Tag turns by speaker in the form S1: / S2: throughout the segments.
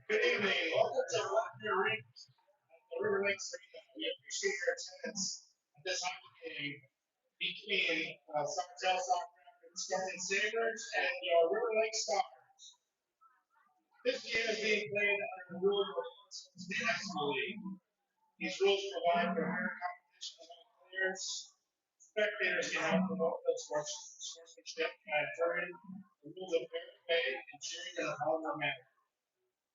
S1: Good evening. Welcome to Wagner Rink at the River Lakes Arena. We appreciate your attendance at this hockey game between Sartell, Sauk, and Sabres and your River Lake Stars. This game is being played under the rules of the National League. These rules provide for fair competition among players. Spectators can help promote the sportsmanship by observing the rules of fair play and cheering in a healthy manner.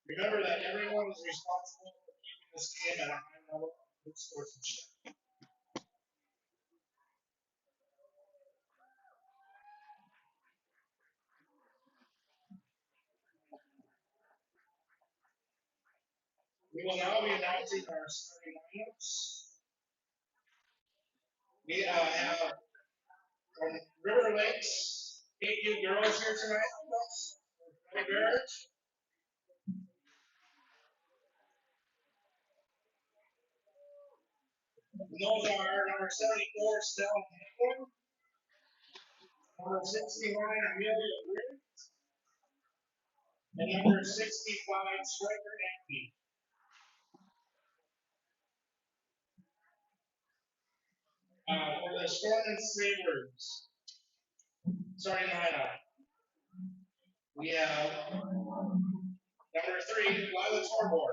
S1: Remember that everyone is responsible for keeping this game at a high level of good sportsmanship. We will now be announcing our starting lineups. We have from River Lakes 8U girls here tonight with us. Barrett. And those are number 74, Stella Hamlin, number 69, Amelia Britt, and number 65, Striker Anthony. For the Storm and Sabres, starting lineup, we have number 3, Lila Torbor.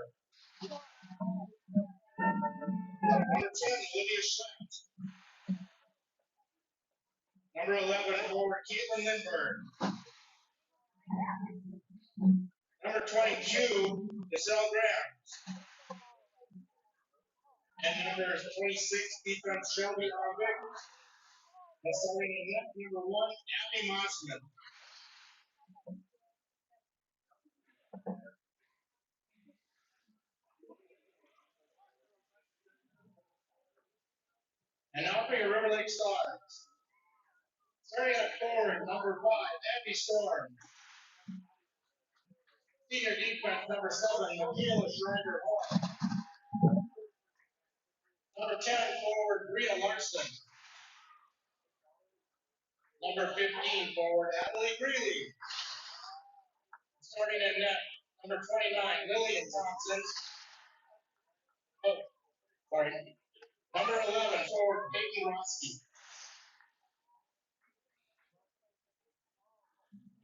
S1: Number 10, Olivia Schmidt. Number 11, forward Caitlin Lindbergh. Number 22, Giselle Graham. And number 26, defense Shelby Arvick. And starting in net, number 1, Abby Mossman. And now for your River Lake Stars. Starting at forward, number 5, Abby Storm. Senior defense, number 7, Michaela Schreiber Horn. Number 10, forward, Rhea Larson. Number 15, forward, Adelaide Greeley. Starting in net, Number 29, Lillian Thompson. Oh, sorry. Number 11, forward, Peyton Roski.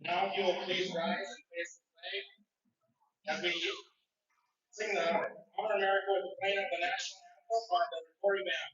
S1: Now you will please rise and face the flag as we sing the Honor America with the playing of the national anthem by the recording band.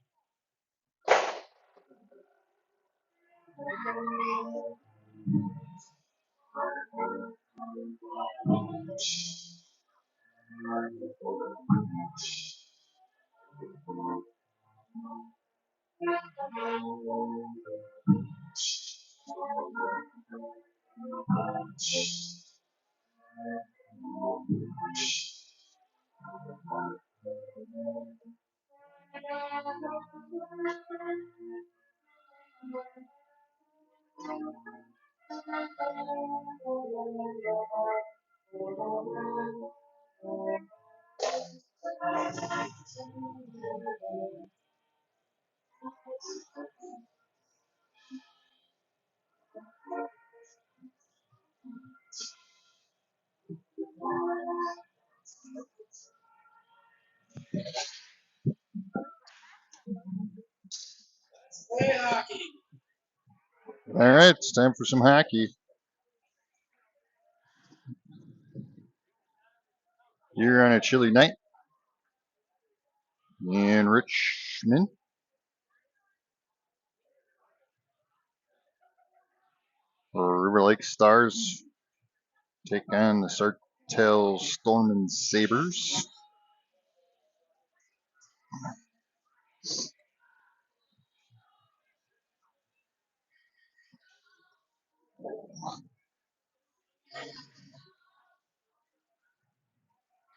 S1: Play hockey.
S2: All right, it's time for some hockey. Here on a chilly night in Richmond. River Lake Stars take on the Sartell Storm and Sabres.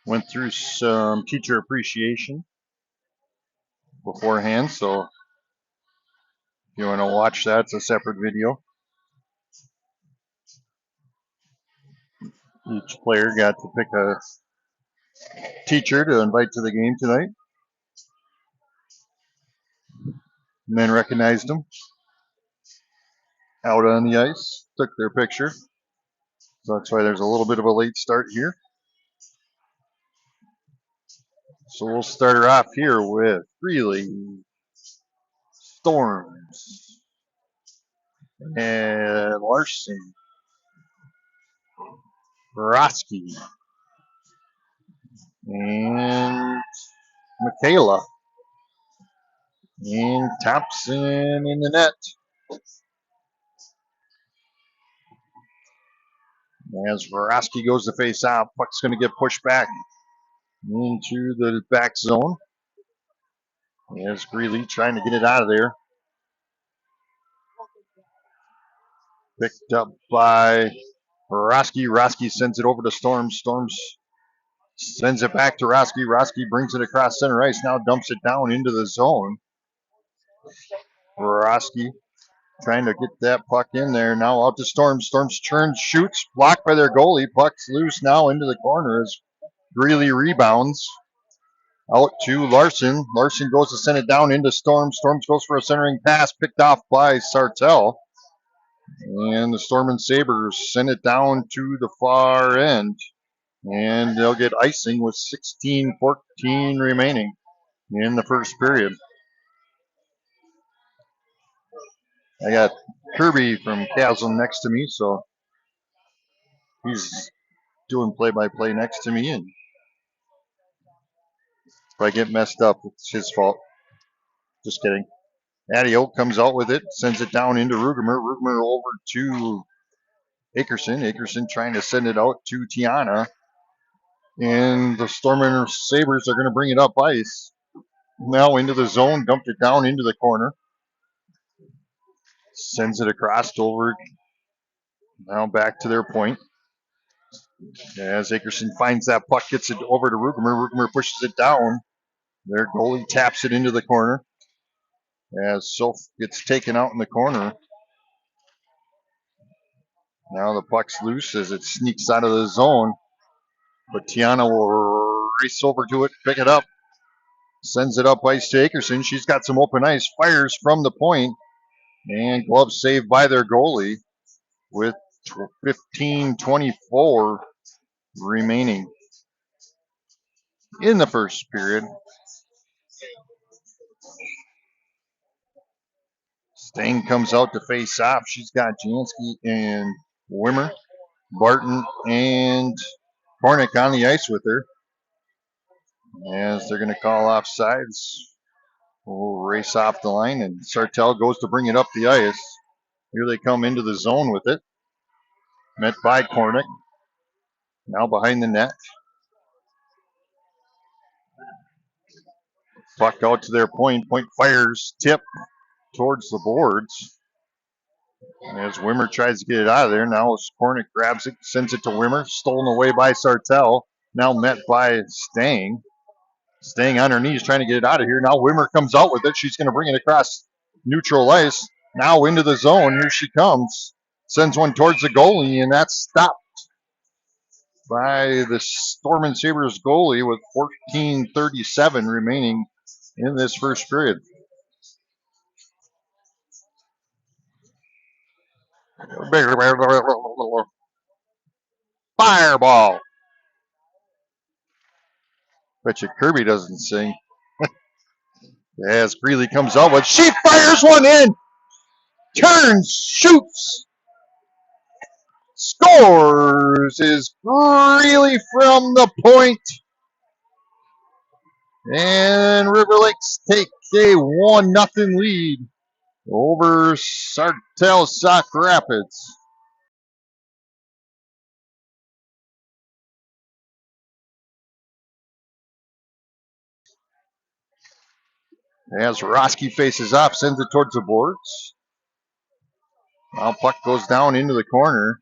S2: Went through some teacher appreciation beforehand, so if you want to watch that, it's a separate video. Each player got to pick a teacher to invite to the game tonight, and then recognized them out on the ice, took their picture. So that's why there's a little bit of a late start here. So we'll start her off here with Greeley, Storms, and Larson, Roski, and Michaela, and Thompson in the net. As Roski goes to face out, puck's going to get pushed back into the back zone. As Greeley trying to get it out of there. Picked up by Roski. Roski sends it over to Storms. Storms sends it back to Roski. Roski brings it across center ice. Now dumps it down into the zone. Roski trying to get that puck in there. Now out to Storms. Storms turns, shoots, blocked by their goalie. Puck's loose now into the corner as Greeley rebounds. Out to Larson. Larson goes to send it down into Storms. Storms goes for a centering pass, picked off by Sartell. And the Storm and Sabres send it down to the far end. And they'll get icing with 16:14 remaining in the first period. I got Kirby from Chasm next to me, so he's doing play-by-play next to me. And if I get messed up, it's his fault. Just kidding. Adio comes out with it, sends it down into Rugemer. Rugemer over to Akerson. Akerson trying to send it out to Tiana. And the Storm and Sabres are going to bring it up ice. Now into the zone, dumped it down into the corner. Sends it across over. Now back to their point. As Akerson finds that puck, gets it over to Rugemer. Rugemer pushes it down. Their goalie taps it into the corner. As Soph gets taken out in the corner. Now the puck's loose as it sneaks out of the zone. But Tiana will race over to it, pick it up. Sends it up ice to Akerson. She's got some open ice. Fires from the point. And glove saved by their goalie with 15:24 remaining in the first period. Stain comes out to face off. She's got Jansky and Wimmer, Barton, and Hornick on the ice with her. As they're going to call off sides, we'll race off the line, and Sartell goes to bring it up the ice. Here they come into the zone with it. Met by Cornick. Now behind the net. Puck out to their point. Point fires, tip towards the boards. As Wimmer tries to get it out of there. Now Cornick grabs it, sends it to Wimmer. Stolen away by Sartell. Now met by Stang. Staying on her knees, trying to get it out of here. Now Wimmer comes out with it. She's going to bring it across neutral ice. Now into the zone. Here she comes. Sends one towards the goalie, and that's stopped by the Storm and Sabres goalie with 14:37 remaining in this first period. Fireball. Bet you Kirby doesn't sing. As Greeley comes out with, she fires one in. Turns, shoots, scores is Greeley from the point. And River Lakes take a 1-0 lead over Sartell Sauk Rapids. As Roski faces off, sends it towards the boards. Now puck goes down into the corner.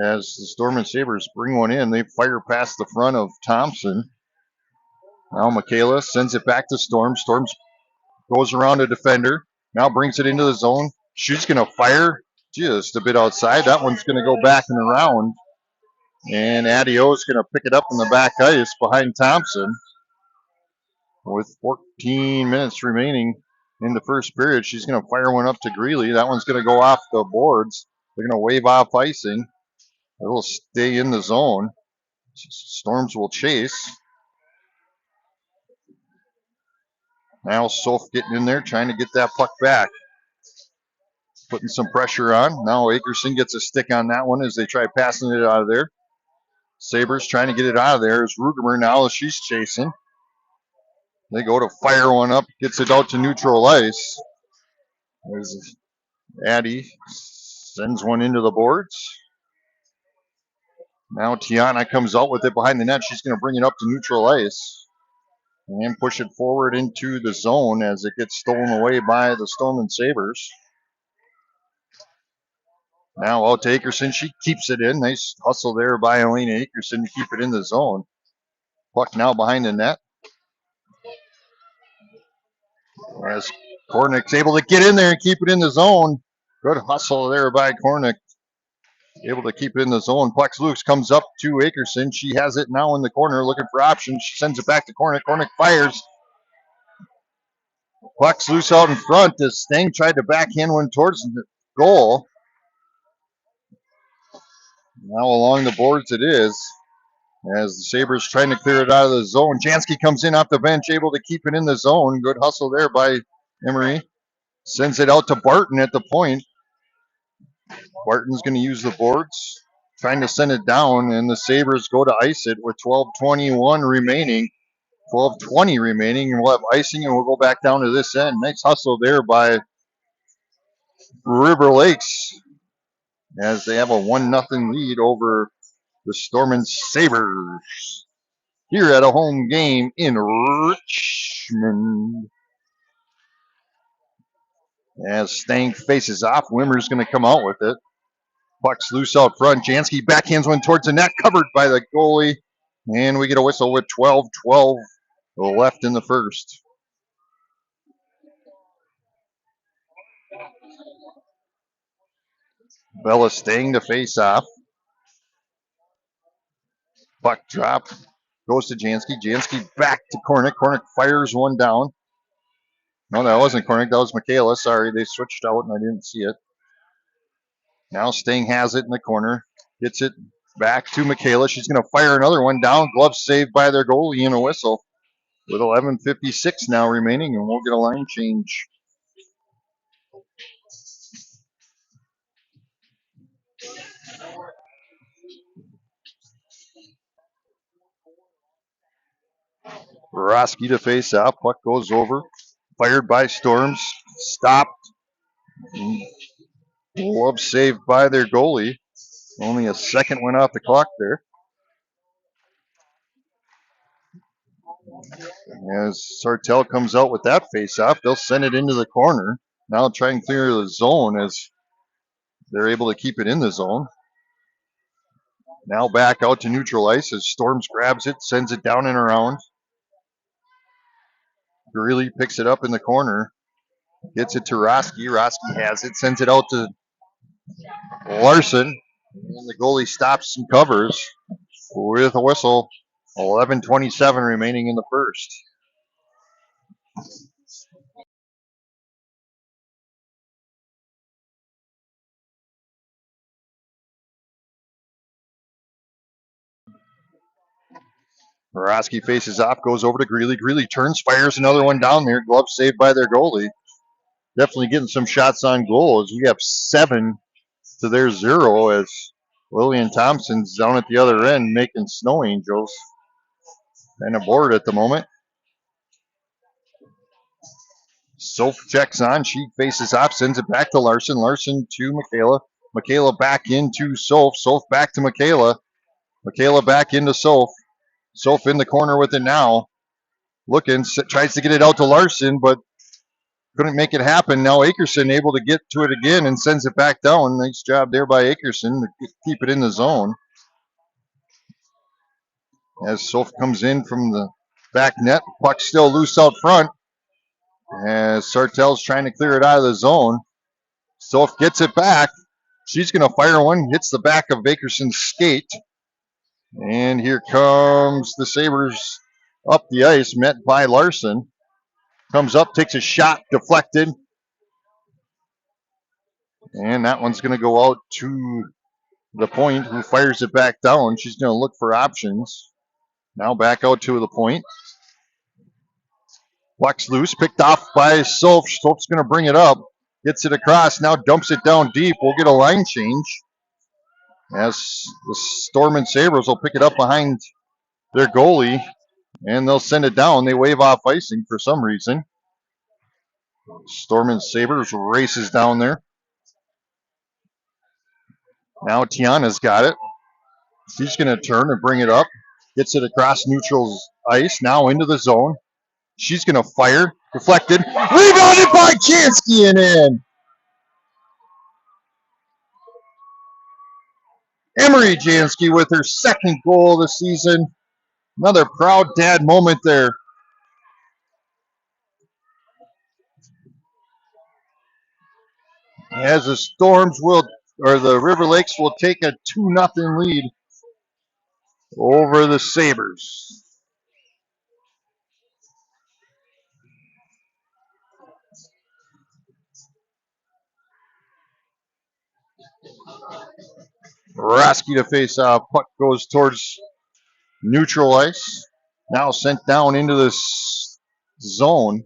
S2: As the Storm and Sabres bring one in, they fire past the front of Thompson. Now Michaela sends it back to Storm. Storm goes around a defender. Now brings it into the zone. She's going to fire just a bit outside. That one's going to go back and around. And Adio is going to pick it up in the back ice behind Thompson. With 14 minutes remaining in the first period, she's going to fire one up to Greeley. That one's going to go off the boards. They're going to wave off icing. It'll stay in the zone. Storms will chase. Now Sauk getting in there, trying to get that puck back. Putting some pressure on. Now Akerson gets a stick on that one as they try passing it out of there. Sabres trying to get it out of there. It's Rugemer now as she's chasing. They go to fire one up, gets it out to neutral ice. There's Addie sends one into the boards. Now Tiana comes out with it behind the net. She's going to bring it up to neutral ice and push it forward into the zone as it gets stolen away by the Storm and Sabres. Now out to Akerson. She keeps it in. Nice hustle there by Elena Akerson to keep it in the zone. Puck now behind the net. As Kornick's able to get in there and keep it in the zone. Good hustle there by Kornick. Able to keep it in the zone. Puck's loose, comes up to Akerson. She has it now in the corner looking for options. She sends it back to Kornick. Kornick fires. Puck's loose out in front as Stang tried to backhand one towards the goal. Now along the boards it is. As the Sabres trying to clear it out of the zone. Jansky comes in off the bench, able to keep it in the zone. Good hustle there by Emery. Sends it out to Barton at the point. Barton's going to use the boards. Trying to send it down, and the Sabres go to ice it with 12:21 remaining. 12:20 remaining, and we'll have icing, and we'll go back down to this end. Nice hustle there by River Lakes as they have a 1-0 lead over the Storm and Sabres here at a home game in Richmond. As Stang faces off, Wimmer's going to come out with it. Puck's loose out front. Jansky backhands one towards the net, covered by the goalie. And we get a whistle with 12:12 left in the first. Bella Stang to face off. Puck drop. Goes to Jansky. Jansky back to Kornick. Kornick fires one down. No, that wasn't Kornick. That was Michaela. Sorry, they switched out and I didn't see it. Now Stang has it in the corner. Gets it Back to Michaela. She's going to fire another one down. Glove saved by their goalie and a whistle. With 11:56 now remaining, and we'll get a line change. Roski to face off. Puck goes over. Fired by Storms. Stopped. Glove saved by their goalie. Only a second went off the clock there. As Sartell comes out with that face-off, they'll send it into the corner. Now try and clear the zone as they're able to keep it in the zone. Now back out to neutral ice as Storms grabs it, sends it down and around. Greeley picks it up in the corner, gets it to Roski. Roski has it, sends it out to Larson. And the goalie stops and covers with a whistle. 11:27 remaining in the first. Roski faces off, goes over to Greeley. Greeley turns, fires another one down there. Glove saved by their goalie. Definitely getting some shots on goal as we have 7 to their 0 as Lillian Thompson's down at the other end making snow angels. And aboard at the moment. Soph checks on. She faces off, sends it back to Larson. Larson to Michaela. Michaela back into Soph. Soph back to Michaela. Michaela back into Soph. Soph in the corner with it now. Looking, tries to get it out to Larson, but couldn't make it happen. Now Akerson able to get to it again and sends it back down. Nice job there by Akerson to keep it in the zone. As Soph comes in from the back net, puck still loose out front. As Sartell's trying to clear it out of the zone. Soph gets it back. She's going to fire one, hits the back of Akerson's skate. And here comes the Sabres up the ice, met by Larson. Comes up, takes a shot, deflected. And that one's going to go out to the point, who fires it back down. She's going to look for options. Now back out to the point. Puck's loose, picked off by Soph. Soph's going to bring it up. Gets it across, now dumps it down deep. We'll get a line change. As the Storm and Sabres will pick it up behind their goalie. And they'll send it down. They wave off icing for some reason. Storm and Sabres races down there. Now Tiana's got it. She's going to turn and bring it up. Gets it across neutral ice. Now into the zone. She's going to fire. Deflected. Rebounded by Jansky and in. Emery Jansky with her second goal of the season. Another proud dad moment there. As the Storms the River Lakes will take a 2-0 lead over the Sabres. Roski to face off. Puck goes towards neutral ice. Now sent down into this zone.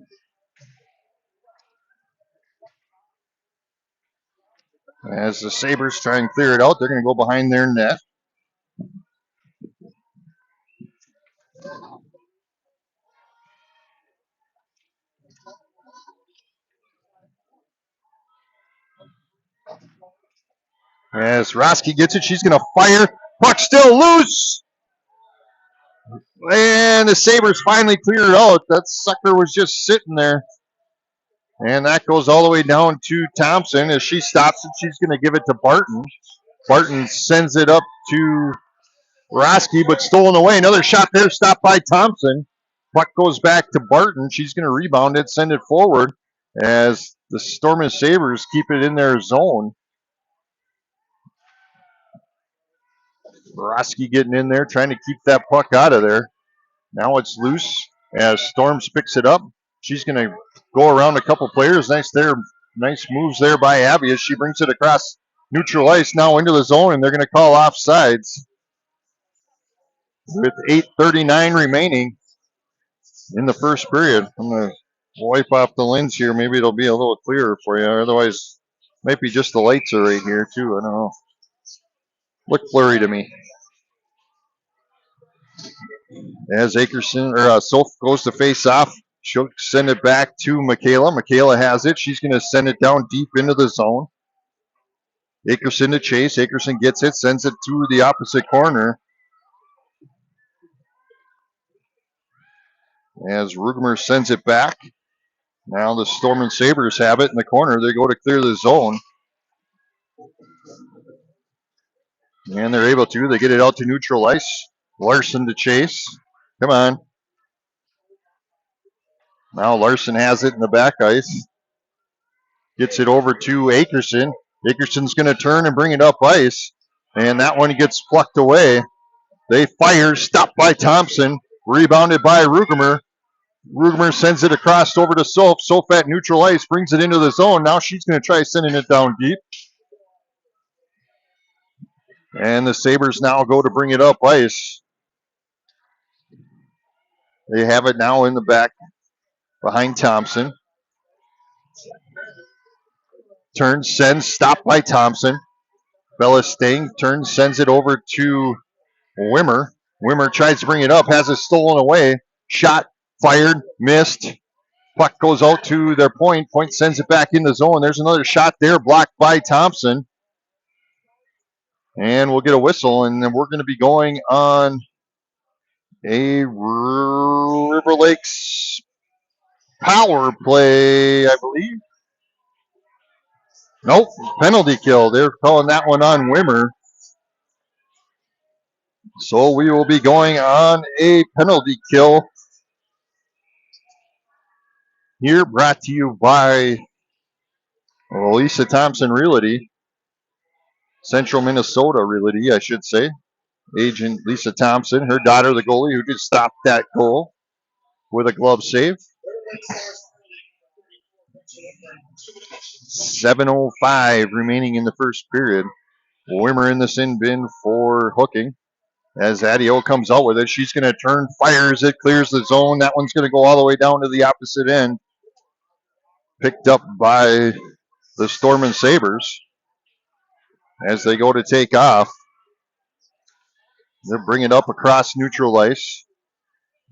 S2: As the Sabres try and clear it out, they're going to go behind their net. As Roski gets it, she's going to fire. Puck still loose. And the Sabres finally clear it out. That sucker was just sitting there. And that goes all the way down to Thompson. As she stops it, she's going to give it to Barton. Barton sends it up to Roski, but stolen away. Another shot there, stopped by Thompson. Puck goes back to Barton. She's going to rebound it, send it forward as the Storm and Sabres keep it in their zone. Roski getting in there, trying to keep that puck out of there. Now it's loose as Storms picks it up. She's going to go around a couple players. Nice moves there by Abby as she brings it across neutral ice now into the zone, and they're going to call offsides. with 8:39 remaining in the first period. I'm going to wipe off the lens here. Maybe it'll be a little clearer for you. Otherwise, might be just the lights are right here too. I don't know. Look blurry to me. As Akerson or Sauk goes to face off, she'll send it back to Michaela. Michaela has it. She's going to send it down deep into the zone. Akerson to chase. Akerson gets it, sends it to the opposite corner. As Rugemer sends it back. Now the Storm and Sabres have it in the corner. They go to clear the zone. And they're able to. They get it out to neutral ice. Larson to chase. Come on. Now Larson has it in the back ice. Gets it over to Akerson. Akerson's going to turn and bring it up ice. And that one gets plucked away. They fire. Stopped by Thompson. Rebounded by Rugemer. Rugemer sends it across over to Sauk. Sauk at neutral ice. Brings it into the zone. Now she's going to try sending it down deep. And the Sabres now go to bring it up ice. They have it now in the back behind Thompson. Turns, sends, stopped by Thompson. Bella Sting turns, sends it over to Wimmer. Wimmer tries to bring it up, has it stolen away. Shot, fired, missed. Puck goes out to their point. Point sends it back in the zone. There's another shot there, blocked by Thompson. And we'll get a whistle, and then we're going to be going on a River Lakes power play, I believe. Nope, penalty kill. They're calling that one on Wimmer. So we will be going on a penalty kill here, brought to you by Lisa Thompson Realty, Central Minnesota Realty, I should say. Agent Lisa Thompson, her daughter, the goalie, who just stopped that goal with a glove save. 7:05 remaining in the first period. Wimmer in the sin bin for hooking. As Adio comes out with it, she's going to turn, fires it, clears the zone. That one's going to go all the way down to the opposite end. Picked up by the Storm and Sabres as they go to take off. They're bringing it up across neutral ice.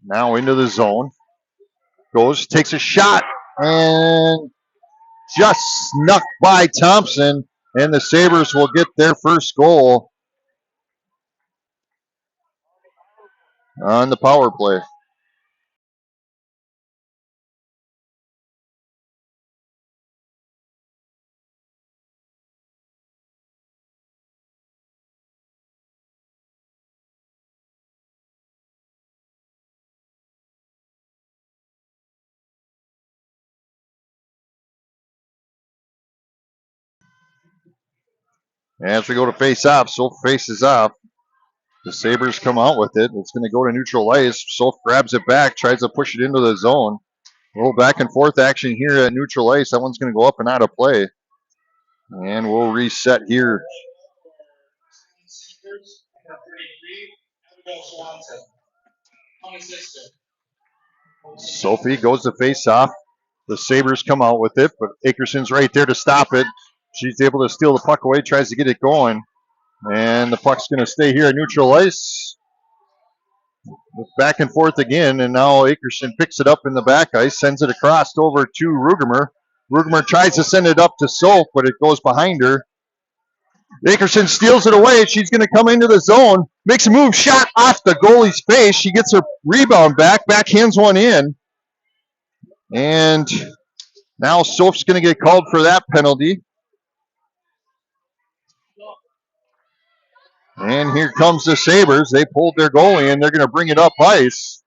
S2: Now into the zone. Goes, takes a shot, and just snuck by Thompson. And the Sabres will get their first goal on the power play. As we go to face off, Sauk faces off. The Sabres come out with it. It's going to go to neutral ice. Sauk grabs it back, tries to push it into the zone. A little back and forth action here at neutral ice. That one's going to go up and out of play. And we'll reset here. Sophie goes to face off. The Sabres come out with it, but Akerson's right there to stop it. She's able to steal the puck away, tries to get it going. And the puck's going to stay here at neutral ice. Back and forth again, and now Akerson picks it up in the back ice, sends it across over to Rugemer. Rugemer tries to send it up to Sauk, but it goes behind her. Akerson steals it away. She's going to come into the zone, makes a move, shot off the goalie's face. She gets her rebound back, backhands one in. And now Sauk's going to get called for that penalty. And here comes the Sabres. They pulled their goalie, and they're going to bring it up ice.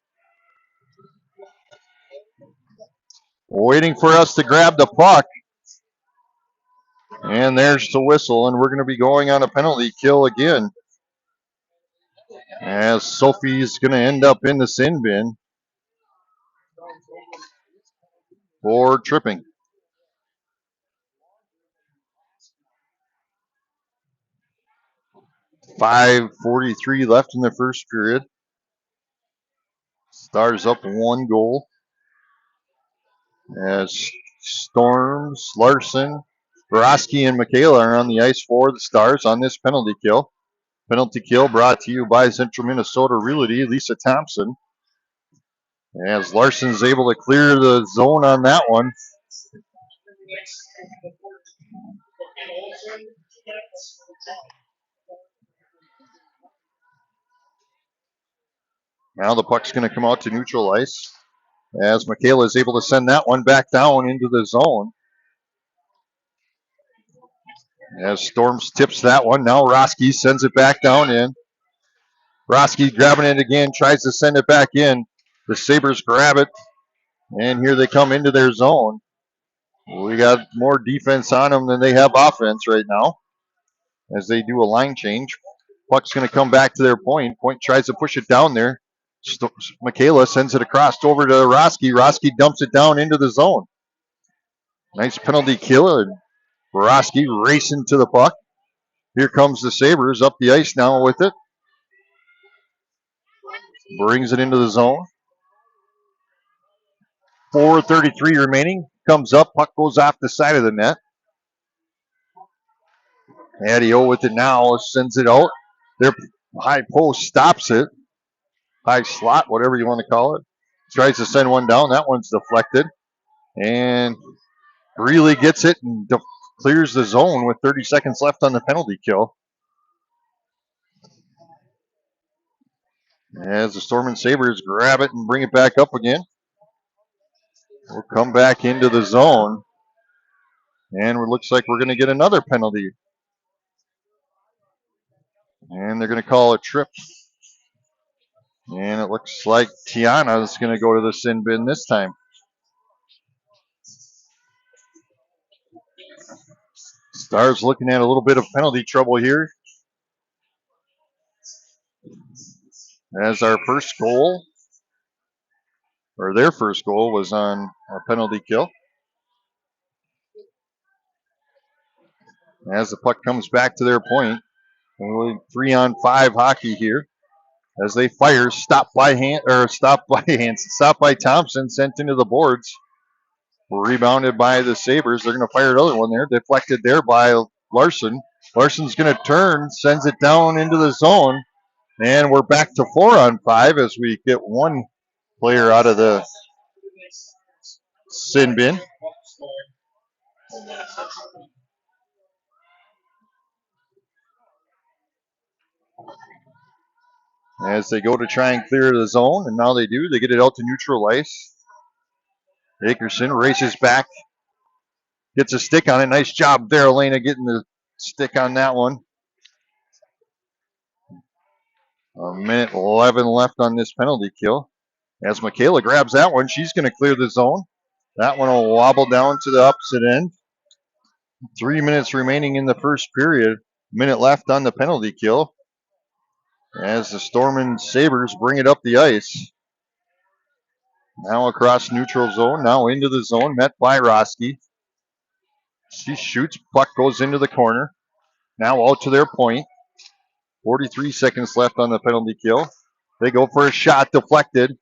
S2: Waiting for us to grab the puck. And there's the whistle, and we're going to be going on a penalty kill again. As Sophie's going to end up in the sin bin for tripping. 5:43 left in the first period. Stars up 1 goal as Storms, Larson, Borowski, and Michaela are on the ice for the Stars on this penalty kill. Penalty kill brought to you by Central Minnesota Realty, Lisa Thompson. As Larson's able to clear the zone on that one. Now the puck's going to come out to neutral ice as Michaela is able to send that one back down into the zone. As Storms tips that one, now Roski sends it back down in. Roski grabbing it again, tries to send it back in. The Sabres grab it, and here they come into their zone. We got more defense on them than they have offense right now as they do a line change. Puck's going to come back to their point. Point tries to push it down there. Michaela sends it across over to Roski. Roski dumps it down into the zone. Nice penalty kill, and Roski racing to the puck. Here comes the Sabres up the ice now with it. Brings it into the zone. 4:33 remaining. Comes up. Puck goes off the side of the net. Adio with it now. Sends it out. Their high post stops it. High slot, whatever you want to call it. Tries to send one down. That one's deflected. And Greeley gets it and clears the zone with 30 seconds left on the penalty kill. As the Storm and Sabres grab it and bring it back up again. We'll come back into the zone. And it looks like we're going to get another penalty. And they're going to call a trip. And it looks like Tiana is going to go to the sin bin this time. Stars looking at a little bit of penalty trouble here. As our first goal, or their first goal, was on a penalty kill. As the puck comes back to their point, 3-on-5 hockey here. As they fire, stopped by Thompson, sent into the boards. Rebounded by the Sabres. They're going to fire another one there. Deflected there by Larson. Larson's going to turn, sends it down into the zone. And we're back to 4-on-5 as we get one player out of the sin bin. As they go to try and clear the zone, and now they do. They get it out to neutral ice. Akerson races back. Gets a stick on it. Nice job there, Elena, getting the stick on that one. 1:11 left on this penalty kill. As Michaela grabs that one, she's going to clear the zone. That one will wobble down to the opposite end. 3 minutes remaining in the first period. Minute left on the penalty kill. As the Storm and Sabres bring it up the ice. Now across neutral zone. Now into the zone. Met by Roski. She shoots. Puck goes into the corner. Now out to their point. 43 seconds left on the penalty kill. They go for a shot. Deflected.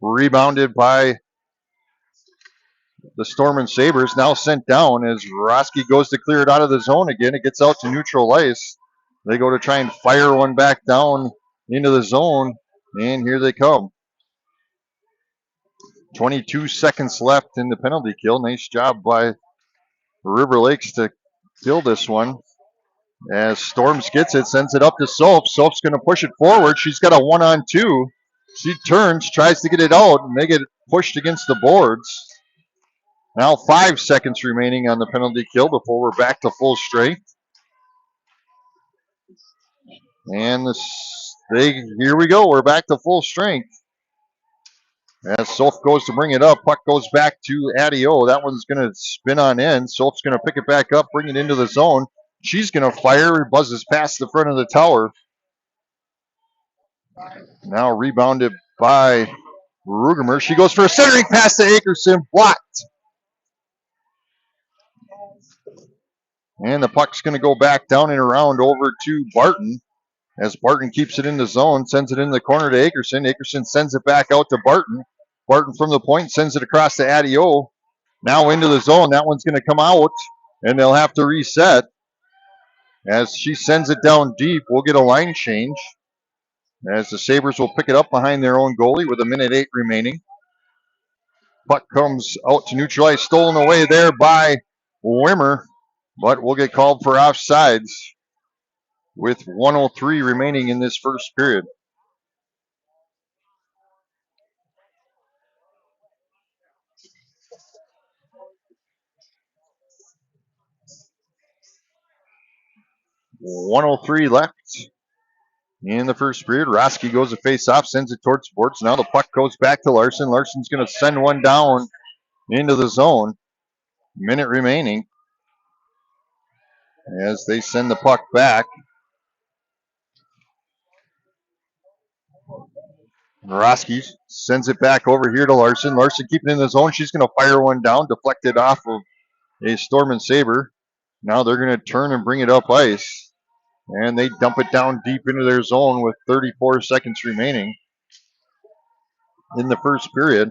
S2: Rebounded by the Storm and Sabres. Now sent down as Roski goes to clear it out of the zone again. It gets out to neutral ice. They go to try and fire one back down into the zone. And here they come. 22 seconds left in the penalty kill. Nice job by River Lakes to kill this one. As Storms gets it, sends it up to Sauk. Sauk's going to push it forward. She's got a 1-on-2. She turns, tries to get it out, and they get pushed against the boards. Now 5 seconds remaining on the penalty kill before we're back to full strength. And here we go. We're back to full strength. As Sauk goes to bring it up, puck goes back to Adio. That one's going to spin on end. Sauk's going to pick it back up, bring it into the zone. She's going to fire, buzzes past the front of the tower. Now rebounded by Rugemer. She goes for a centering pass to Akerson, blocked. And the puck's going to go back down and around over to Barton. as Barton keeps it in the zone, sends it in the corner to Akerson. Akerson sends it back out to Barton. Barton from the point sends it across to Adio. Now into the zone. That one's going to come out, and they'll have to reset. As she sends it down deep, we'll get a line change. As the Sabres will pick it up behind their own goalie with 1:08 remaining. Puck comes out to neutralize, stolen away there by Wimmer, but we'll get called for offsides with 1:03 remaining in this first period. .103 left in the first period. Roski goes to face off, sends it towards Sports. Now the puck goes back to Larson. Larson's going to send one down into the zone. Minute remaining as they send the puck back. Roski sends it back over here to Larson. Larson keeping it in the zone. She's going to fire one down, deflected off of a Storm and Sabre. Now they're going to turn and bring it up ice. And they dump it down deep into their zone with 34 seconds remaining in the first period.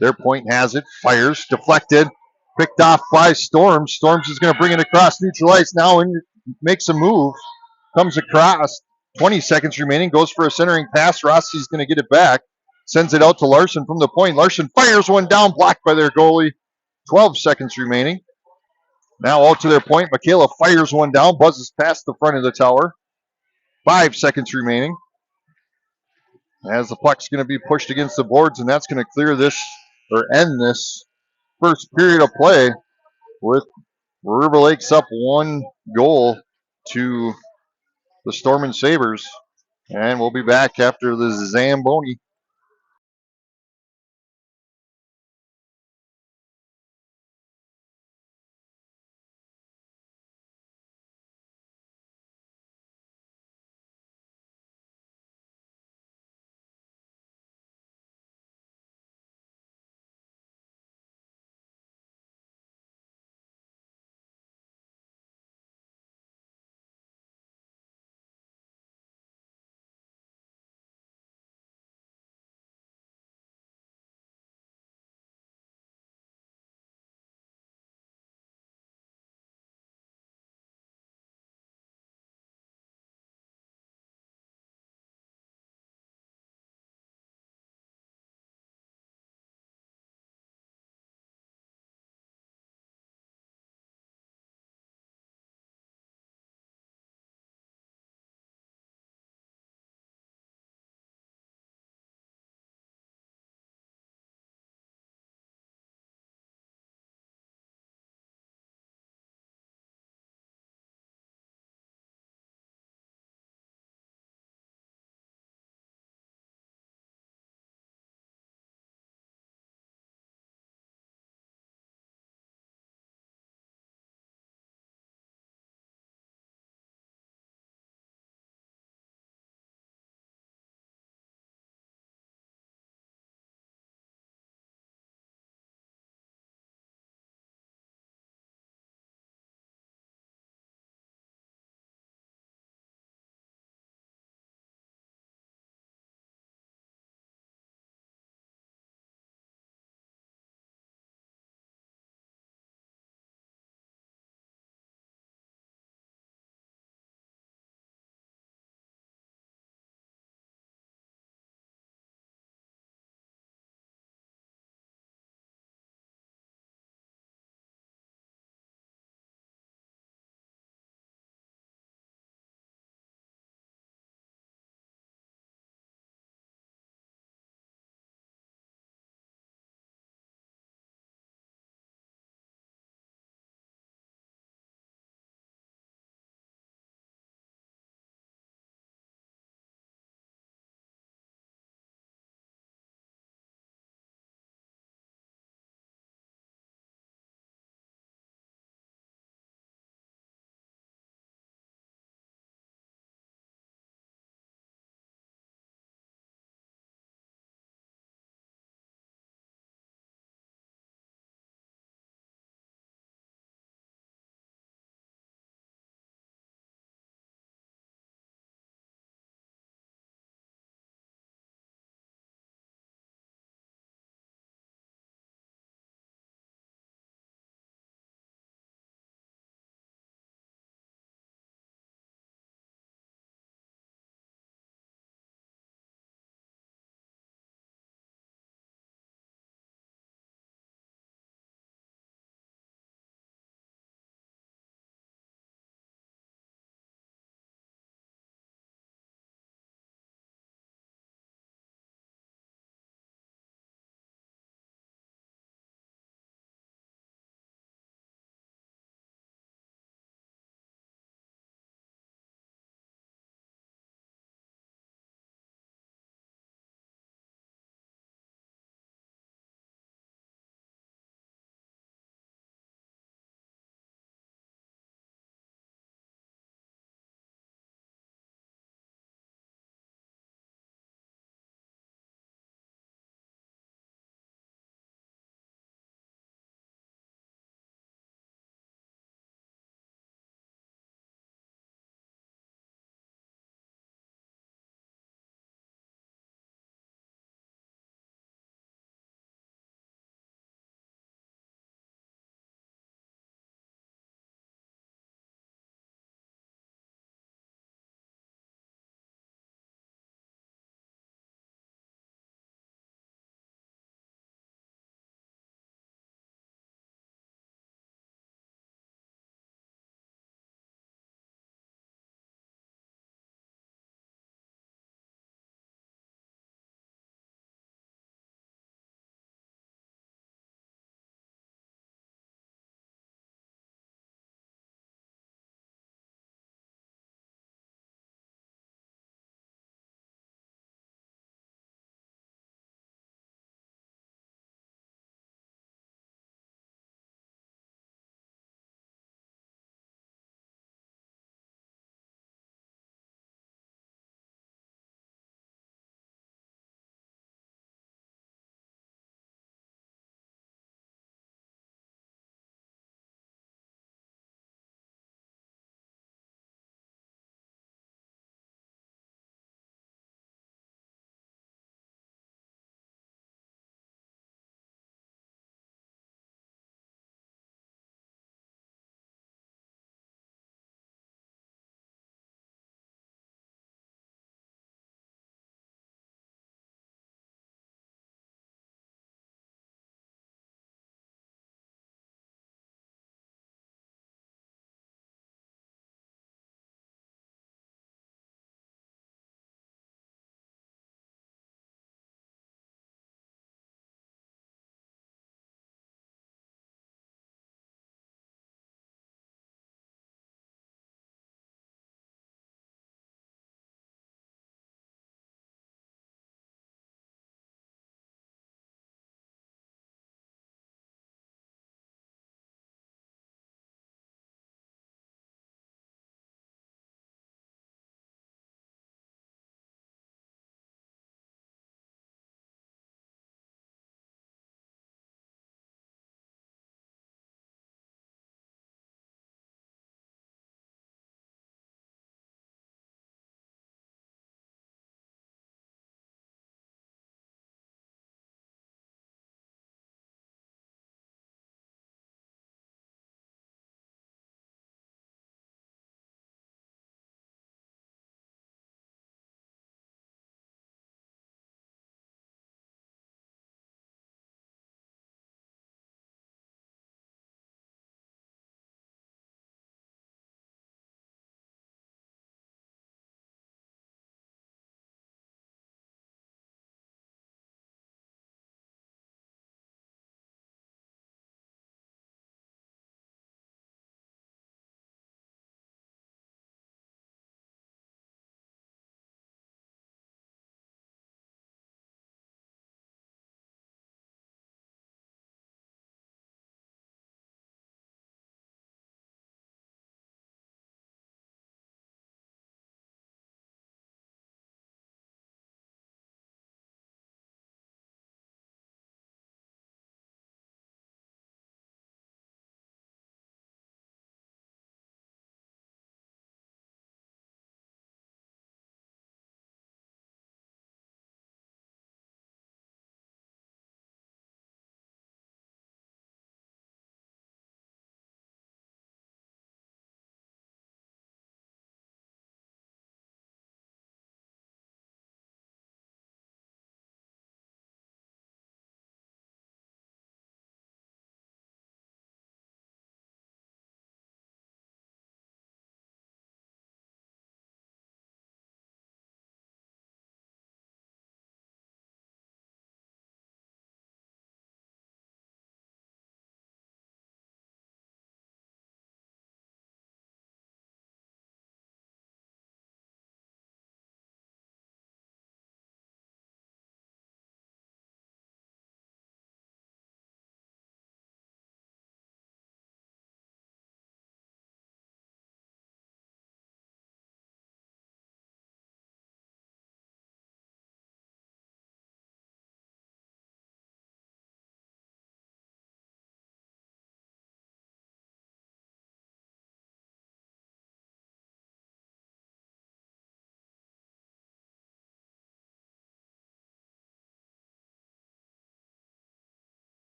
S2: Their point has it, fires, deflected, picked off by Storms. Storms is going to bring it across neutral ice now and makes a move. Comes across, 20 seconds remaining, goes for a centering pass. Rossi's going to get it back, sends it out to Larson from the point. Larson fires one down, blocked by their goalie. 12 seconds remaining. Now out to their point. Michaela fires one down, buzzes past the front of the tower. 5 seconds remaining. As the puck's going to be pushed against the boards, and that's going to clear this or end this first period of play with River Lakes up 1 goal to the Storm and Sabres. And we'll be back after the Zamboni.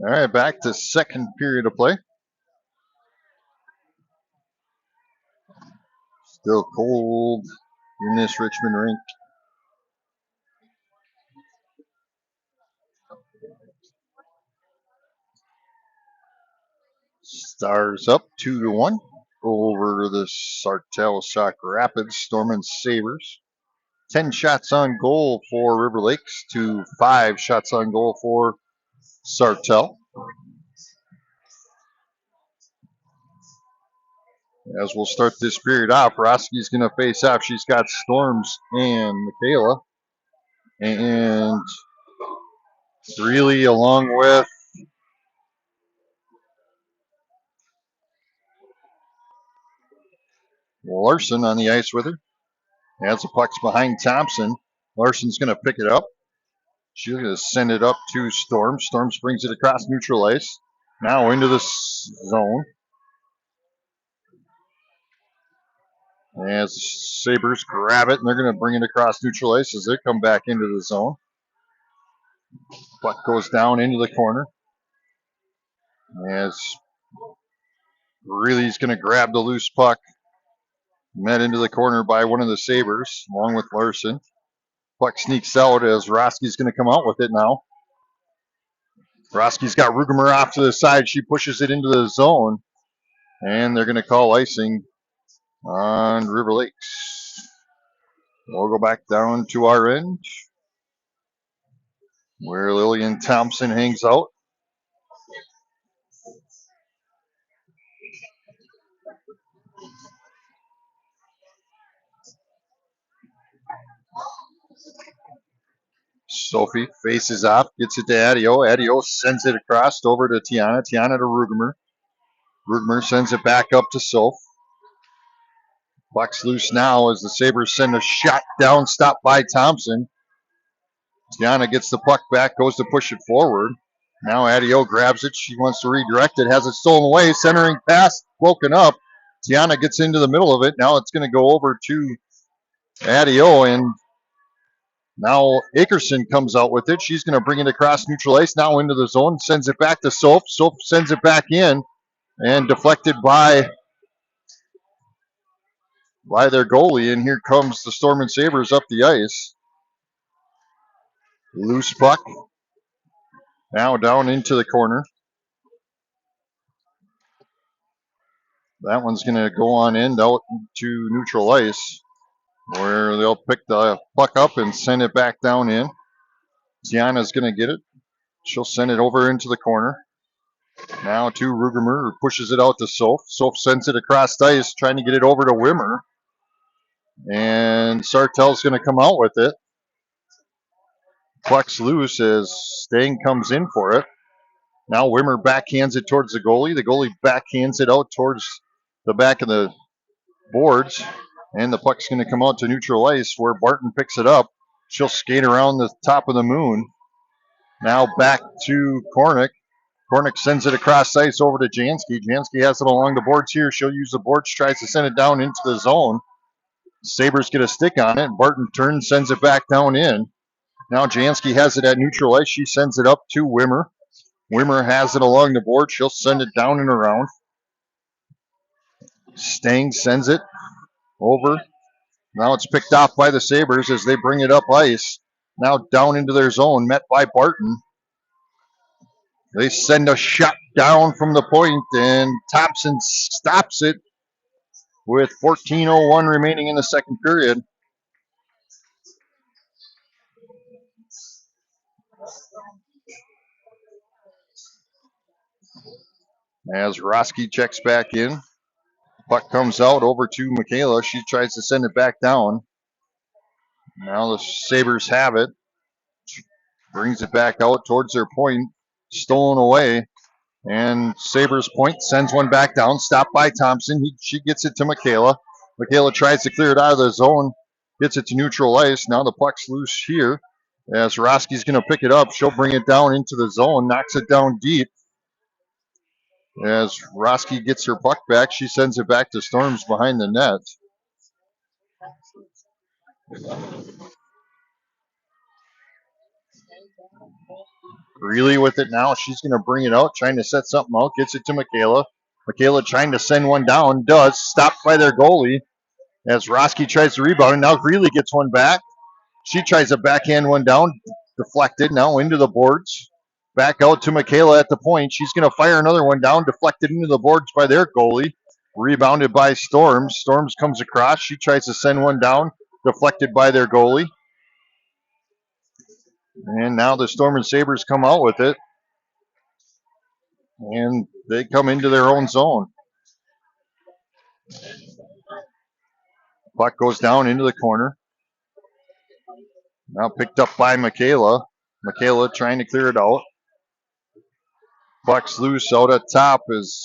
S2: All right, back to second period of play. Still cold in this Richmond rink. Stars up 2-1 over the Sartell Sauk Rapids Storm Sabres. 10 shots on goal for River Lakes to 5 shots on goal for Sartell. As we'll start this period off, Roski's going to face off. She's got Storms and Michaela. And really, along with Larson on the ice with her. As the puck's behind Thompson, Larson's going to pick it up. She's going to send it up to Storms. Storms brings it across neutral ice. Now into the zone. As Sabres grab it, and they're going to bring it across neutral ice as they come back into the zone. Puck goes down into the corner. As Really's going to grab the loose puck. Met into the corner by one of the Sabres, along with Larson. Puck sneaks out as Roski's going to come out with it now. Roski's got Rugemer off to the side. She pushes it into the zone. And they're going to call icing on River Lakes. We'll go back down to our end, where Lillian Thompson hangs out. Sophie faces off, gets it to Adio. Adio sends it across over to Tiana. Tiana to Rugemer. Rugemer sends it back up to Soph. Puck's loose now as the Sabres send a shot down, stopped by Thompson. Tiana gets the puck back, goes to push it forward. Now Adio grabs it. She wants to redirect it, has it stolen away. Centering pass, broken up. Tiana gets into the middle of it. Now it's going to go over to Adio, and now Akerson comes out with it. She's going to bring it across neutral ice, now into the zone, sends it back to Soph. Soph sends it back in, and deflected by by their goalie, and here comes the Storm and Sabres up the ice. Loose puck. Now down into the corner. That one's going to go on end out to neutral ice, where they'll pick the puck up and send it back down in. Tiana's going to get it. She'll send it over into the corner. Now to Rugemer, who pushes it out to Sauk. Sauk sends it across ice, trying to get it over to Wimmer. And Sartell's going to come out with it. Puck's loose as Stang comes in for it. Now Wimmer backhands it towards the goalie. The goalie backhands it out towards the back of the boards. And the puck's going to come out to neutral ice where Barton picks it up. She'll skate around the top of the moon. Now back to Kornick. Kornick sends it across ice over to Jansky. Jansky has it along the boards here. She'll use the boards, tries to send it down into the zone. Sabres get a stick on it. Barton turns, sends it back down in. Now Jansky has it at neutral ice. She sends it up to Wimmer. Wimmer has it along the board. She'll send it down and around. Stang sends it over. Now it's picked off by the Sabres as they bring it up ice. Now down into their zone, met by Barton. They send a shot down from the point, and Thompson stops it with 14:01 remaining in the second period. As Roski checks back in, puck comes out over to Michaela. She tries to send it back down. Now the Sabres have it. Brings it back out towards their point. Stolen away. And Sabres point sends one back down. Stopped by Thompson. She gets it to Michaela. Michaela tries to clear it out of the zone. Gets it to neutral ice. Now the puck's loose here. As Roski's going to pick it up. She'll bring it down into the zone. Knocks it down deep. As Roski gets her puck back, she sends it back to Storms behind the net. Greeley with it now. She's going to bring it out, trying to set something out. Gets it to Michaela. Michaela trying to send one down. Does. Stopped by their goalie as Roski tries to rebound. And now Greeley gets one back. She tries to backhand one down. Deflected. Now into the boards. Back out to Michaela at the point. She's going to fire another one down. Deflected into the boards by their goalie. Rebounded by Storms. Storms comes across. She tries to send one down. Deflected by their goalie. And now the Storm and Sabres come out with it. And they come into their own zone. Puck goes down into the corner. Now picked up by Michaela. Michaela trying to clear it out. Puck's loose out at top as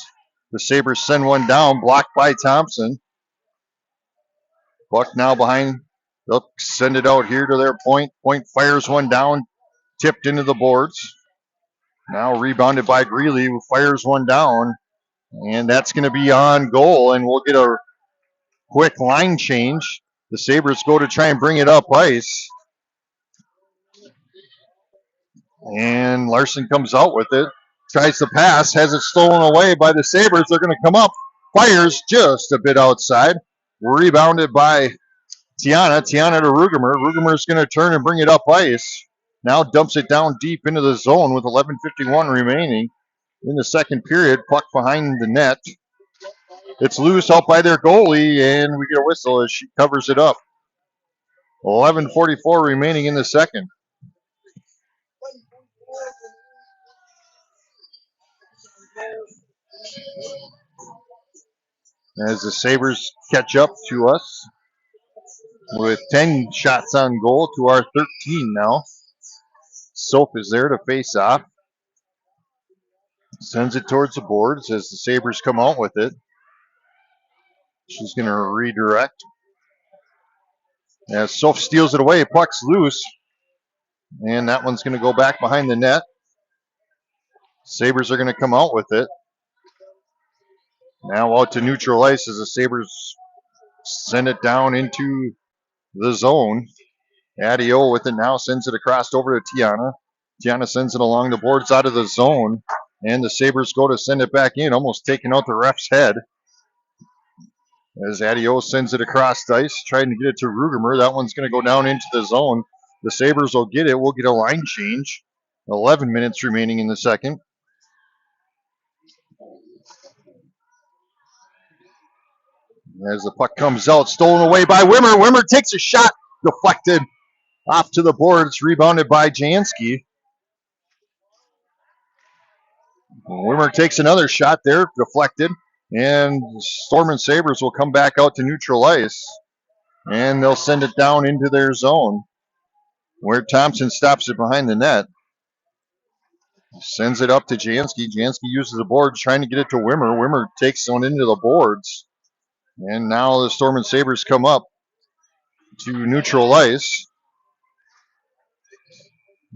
S2: the Sabres send one down. Blocked by Thompson. Puck now behind. They'll send it out here to their point. Point fires one down. Tipped into the boards. Now rebounded by Greeley, who fires one down. And that's going to be on goal. And we'll get a quick line change. The Sabres go to try and bring it up ice. And Larson comes out with it. Tries to pass. Has it stolen away by the Sabres. They're going to come up. Fires just a bit outside. Rebounded by Tiana. Tiana to Rugemer. Rugemer's going to turn and bring it up ice. Now dumps it down deep into the zone with 11:51 remaining in the second period. Puck behind the net. It's loose out by their goalie, and we get a whistle as she covers it up. 11:44 remaining in the second. As the Sabres catch up to us with 10 shots on goal to our 13 now. Sauk is there to face off. Sends it towards the boards as the Sabres come out with it. She's going to redirect. As Sauk steals it away, puck's loose. And that one's going to go back behind the net. Sabres are going to come out with it. Now out to neutral ice as the Sabres send it down into the zone. Adio with it now, sends it across over to Tiana. Tiana sends it along the boards out of the zone. And the Sabres go to send it back in, almost taking out the ref's head. As Adio sends it across ice, trying to get it to Rugemer. That one's going to go down into the zone. The Sabres will get it. We'll get a line change. 11 minutes remaining in the second. As the puck comes out, stolen away by Wimmer. Wimmer takes a shot, deflected off to the boards, rebounded by Jansky. Wimmer takes another shot there, deflected, and Storm and Sabres will come back out to neutral ice, and they'll send it down into their zone, where Thompson stops it behind the net. Sends it up to Jansky. Jansky uses the boards, trying to get it to Wimmer. Wimmer takes one into the boards. And now the Storm and Sabres come up to neutral ice.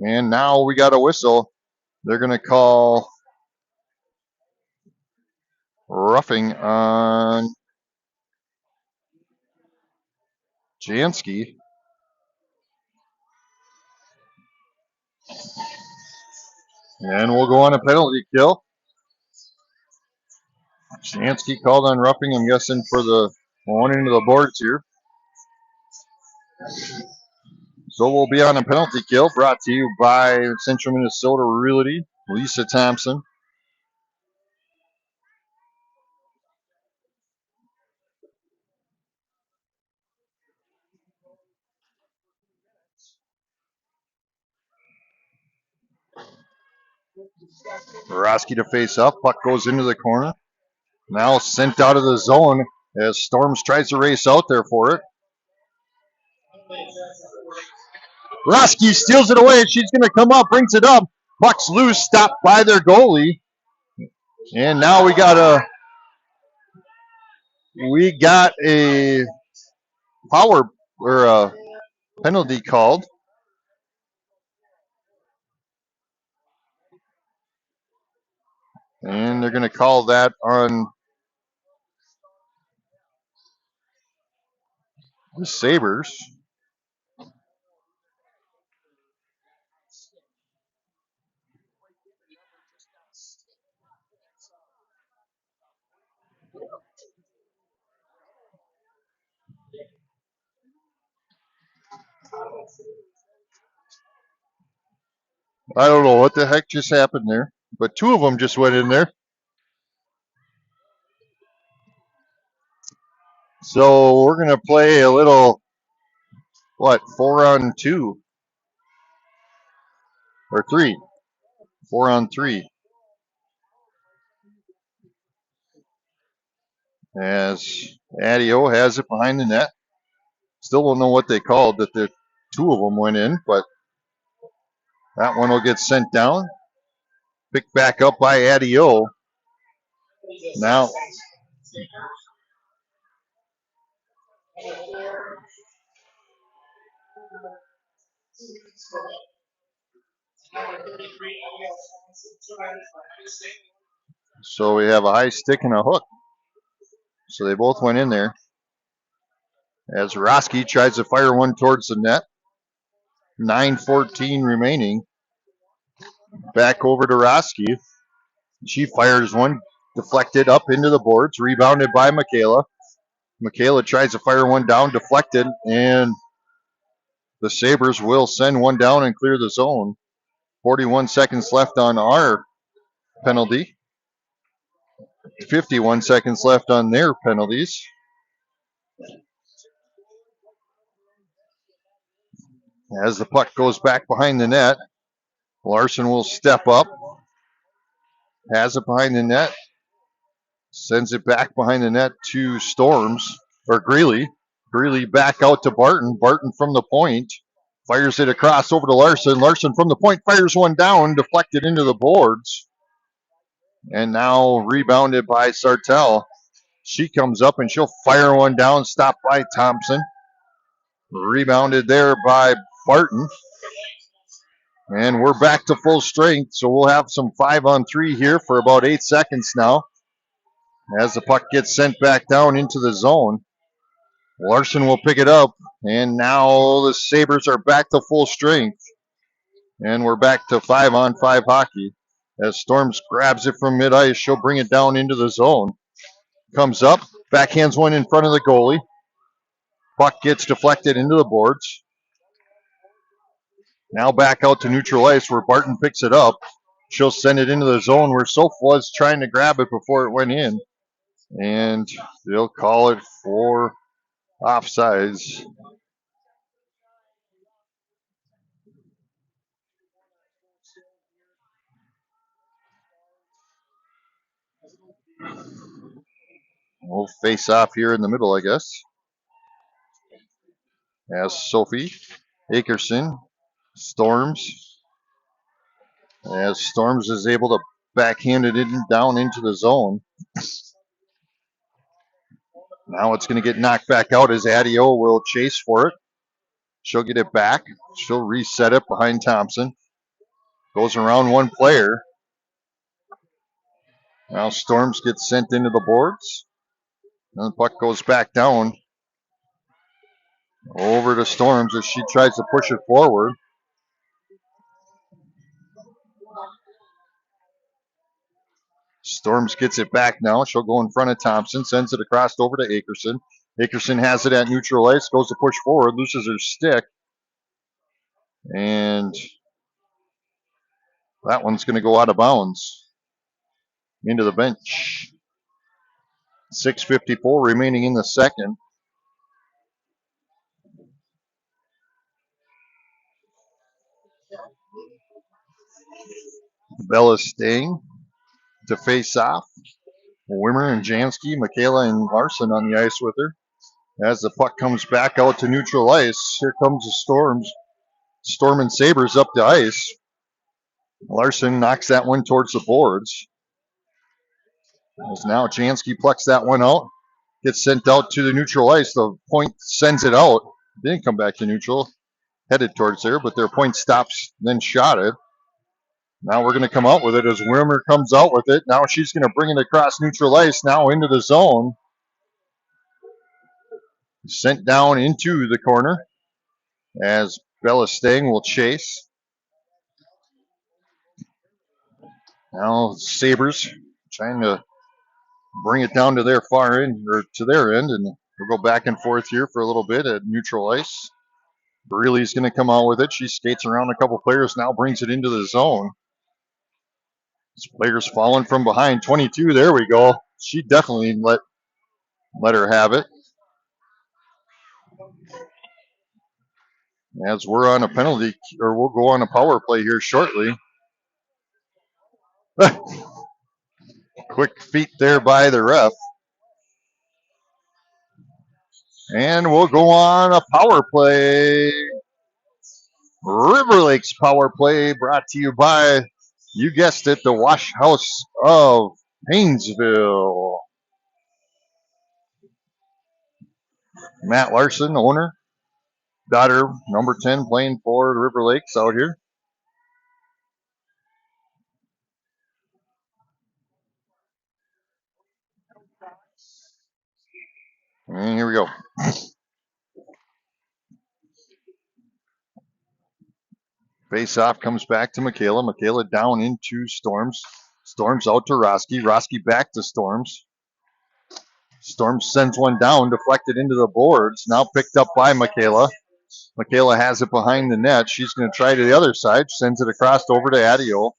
S2: And now we got a whistle. They're going to call roughing on Jansky. And we'll go on a penalty kill. Jansky called on roughing, I'm guessing, for the one into the boards here. So we'll be on a penalty kill, brought to you by Central Minnesota Realty, Lisa Thompson. Varsity to face up. Puck goes into the corner. Now sent out of the zone as Storms tries to race out there for it. Varsity steals it away. She's going to come up, brings it up. Puck's loose, stopped by their goalie. And now we got a power or a penalty called. And they're going to call that on the Sabres. I don't know what the heck just happened there, but two of them just went in there. So we're going to play a little, 4-on-2 or 3? 4-on-3. As Adio has it behind the net. Still don't know what they called, that the two of them went in, but that one will get sent down. Picked back up by Adio. Now, so we have a high stick and a hook. So they both went in there. As Roski tries to fire one towards the net. 9:14 remaining. Back over to Roski. She fires one, deflected up into the boards, rebounded by Michaela. Michaela tries to fire one down, deflected, and the Sabres will send one down and clear the zone. 41 seconds left on our penalty. 51 seconds left on their penalties. As the puck goes back behind the net, Larson will step up. Has it behind the net. Sends it back behind the net to Storms, or Greeley. Greeley back out to Barton. Barton from the point. Fires it across over to Larson. Larson from the point fires one down, deflected into the boards. And now rebounded by Sartell. She comes up and she'll fire one down, stopped by Thompson. Rebounded there by Barton. And we're back to full strength, so we'll have some 5-on-3 here for about 8 seconds now. As the puck gets sent back down into the zone. Larson will pick it up, and now the Sabres are back to full strength. And we're back to 5-on-5 hockey. As Storms grabs it from mid-ice, she'll bring it down into the zone. Comes up, Backhands one in front of the goalie. Puck gets deflected into the boards. Now back out to neutral ice where Barton picks it up. She'll send it into the zone where Soph was trying to grab it before it went in. And they'll call it for offsides. We'll face off here in the middle, I guess. As Sophie Akerson Storms. As Storms is able to backhand it in, down into the zone. Now it's going to get knocked back out as Adio will chase for it. She'll get it back. She'll reset it behind Thompson. Goes around one player. Now Storms gets sent into the boards. And the puck goes back down over to Storms as she tries to push it forward. Storms gets it back now. She'll go in front of Thompson, sends it across over to Akerson. Akerson has it at neutral ice, goes to push forward, loses her stick. And that one's going to go out of bounds into the bench. 6:54 remaining in the second. Bella staying to face off. Wimmer and Jansky, Michaela and Larson on the ice with her. As the puck comes back out to neutral ice, here comes the Storms. Storm and Sabres up the ice. Larson knocks that one towards the boards. As now Jansky plucks that one out. Gets sent out to the neutral ice. The point sends it out. Didn't come back to neutral. Headed towards there, but their point stops, then shot it. Now we're going to come out with it as Wimmer comes out with it. Now she's going to bring it across neutral ice, now into the zone. Sent down into the corner as Bella Stang will chase. Now Sabres trying to bring it down to their far end, or to their end, and we'll go back and forth here for a little bit at neutral ice. Brealey's going to come out with it. She skates around a couple players, now brings it into the zone. This player's falling from behind. 22, there we go. She definitely let her have it. As we're on a penalty, or we'll go on a power play here shortly. Quick feet there by the ref. And we'll go on a power play. River Lakes power play brought to you by, you guessed it, the Wash House of Painesville. Matt Larson, owner, daughter, number 10, playing for River Lakes out here. And here we go. Face off comes back to Michaela. Michaela down into Storms. Storms out to Roski. Roski back to Storms. Storms sends one down, deflected into the boards. Now picked up by Michaela. Michaela has it behind the net. She's going to try to the other side. Sends it across over to Adio.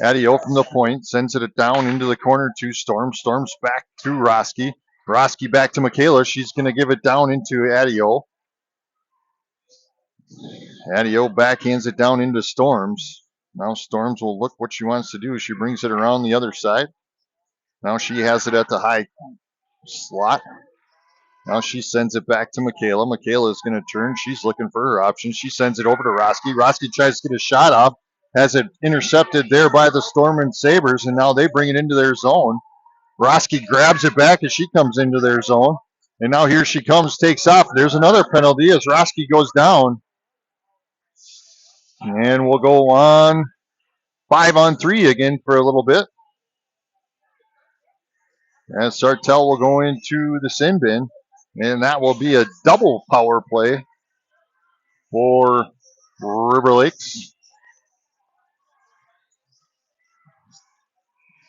S2: Adio from the point. Sends it down into the corner to Storms. Storms back to Roski. Roski back to Michaela. She's going to give it down into Adio. Adio backhands it down into Storms. Now Storms will look what she wants to do. She brings it around the other side. Now she has it at the high slot. Now she sends it back to Michaela. Michaela is going to turn. She's looking for her options. She sends it over to Roski. Roski tries to get a shot off. Has it intercepted there by the Storm and Sabres, and now they bring it into their zone. Roski grabs it back as she comes into their zone. And now here she comes, takes off. There's another penalty as Roski goes down. And we'll go on 5-on-3 again for a little bit. As Sartell will go into the sin bin. And that will be a double power play for River Lakes.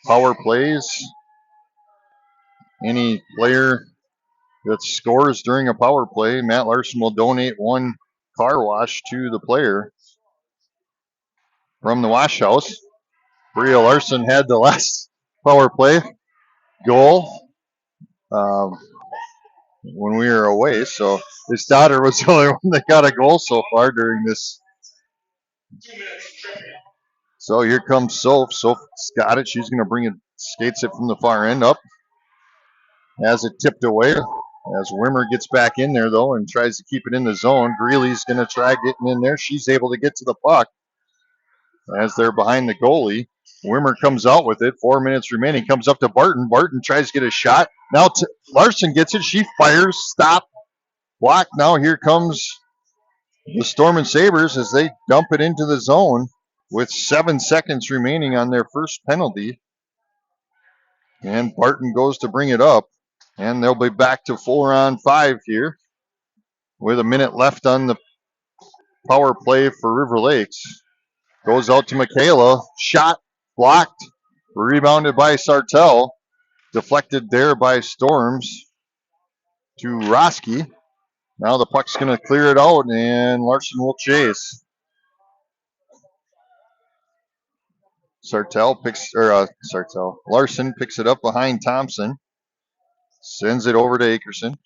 S2: Power plays. Any player that scores during a power play, Matt Larson will donate one car wash to the player from the wash house. Bria Larson had the last power play goal when we were away, so his daughter was the only one that got a goal so far during this. So here comes Soph. Soph's got it. She's going to bring it, skates it from the far end up. Has it tipped away as Wimmer gets back in there, though, and tries to keep it in the zone. Greeley's going to try getting in there. She's able to get to the puck as they're behind the goalie. Wimmer comes out with it. 4 minutes remaining. Comes up to Barton. Barton tries to get a shot. Now Larson gets it. She fires. Stop. Block. Now here comes the Storm and Sabres as they dump it into the zone with 7 seconds remaining on their first penalty. And Barton goes to bring it up. And they'll be back to 4-on-5 here with a minute left on the power play for River Lakes. Goes out to Michaela. Shot. Blocked. Rebounded by Sartell. Deflected there by Storms to Roski. Now the puck's going to clear it out, and Larson will chase. Larson picks it up behind Thompson. Sends it over to Akerson.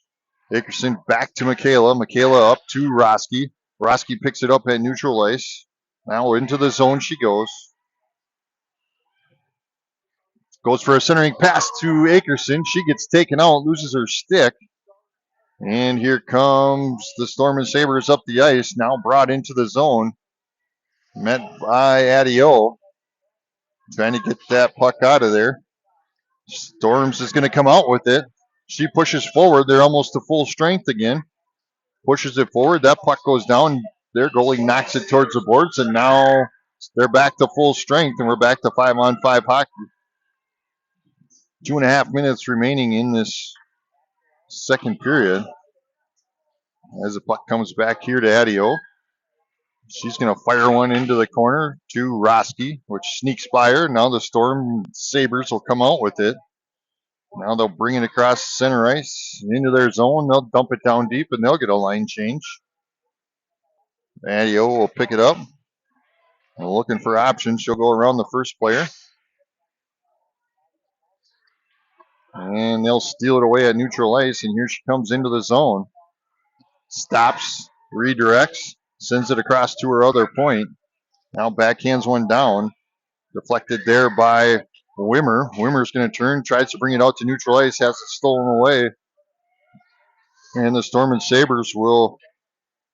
S2: Akerson back to Michaela. Michaela up to Roski. Roski picks it up at neutral ice. Now into the zone she goes. Goes for a centering pass to Akerson. She gets taken out, loses her stick. And here comes the Storm and Sabres up the ice, now brought into the zone. Met by Adio. Trying to get that puck out of there. Storms is going to come out with it. She pushes forward. They're almost to full strength again. Pushes it forward. That puck goes down. Their goalie knocks it towards the boards, and now they're back to full strength, and we're back to 5-on-5 hockey. 2.5 minutes remaining in this second period. As the puck comes back here to Adio. She's going to fire one into the corner to Roski, which sneaks by her. Now the Storm Sabres will come out with it. Now they'll bring it across center ice into their zone. They'll dump it down deep, and they'll get a line change. Adio will pick it up. Looking for options. She'll go around the first player. And they'll steal it away at neutral ice, and here she comes into the zone. Stops, redirects, sends it across to her other point. Now backhands one down. Deflected there by Wimmer. Wimmer's going to turn, tries to bring it out to neutral ice, has it stolen away. And the Storm and Sabres will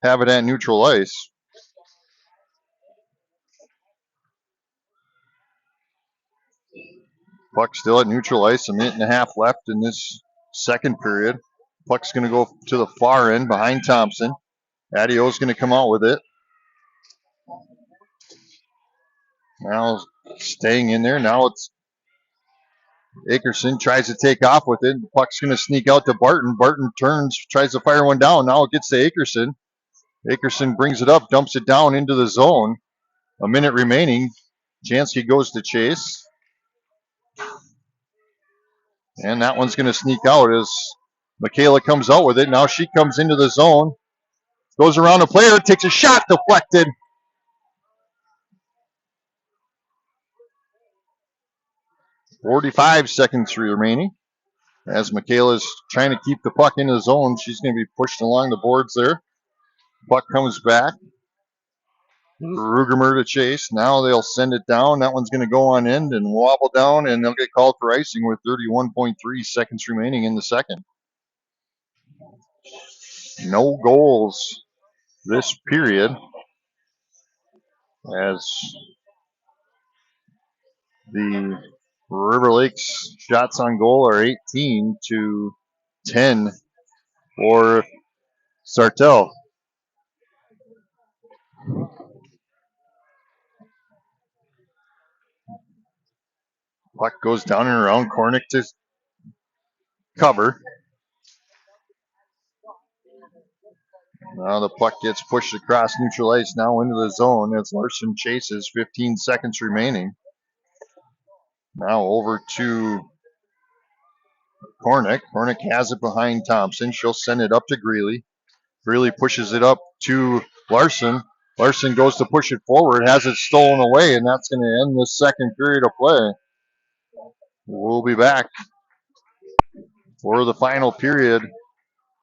S2: have it at neutral ice. Puck still at neutral ice, 1.5 minutes left in this second period. Puck's going to go to the far end behind Thompson. Adio's going to come out with it. Now staying in there. Now it's Akerson tries to take off with it. The puck's going to sneak out to Barton. Barton turns, tries to fire one down. Now it gets to Akerson. Akerson brings it up, dumps it down into the zone. 1 minute remaining. Jansky goes to chase. And that one's going to sneak out as Michaela comes out with it. Now she comes into the zone. Goes around the player, takes a shot, deflected. .45 seconds remaining. As Michaela's trying to keep the puck in the zone, she's going to be pushed along the boards there. Puck comes back. Rugermer to chase. Now they'll send it down. That one's going to go on end and wobble down, and they'll get called for icing with 31.3 seconds remaining in the second. No goals this period as the River Lakes shots on goal are 18 to 10 for Sartell. Puck goes down and around. Kornick to cover. Now the puck gets pushed across neutral ice now into the zone as Larson chases. 15 seconds remaining. Now over to Cornick. Cornick has it behind Thompson. She'll send it up to Greeley. Greeley pushes it up to Larson. Larson goes to push it forward, has it stolen away, and that's going to end the second period of play. We'll be back for the final period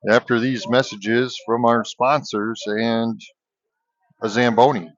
S2: after these messages from our sponsors and a Zamboni.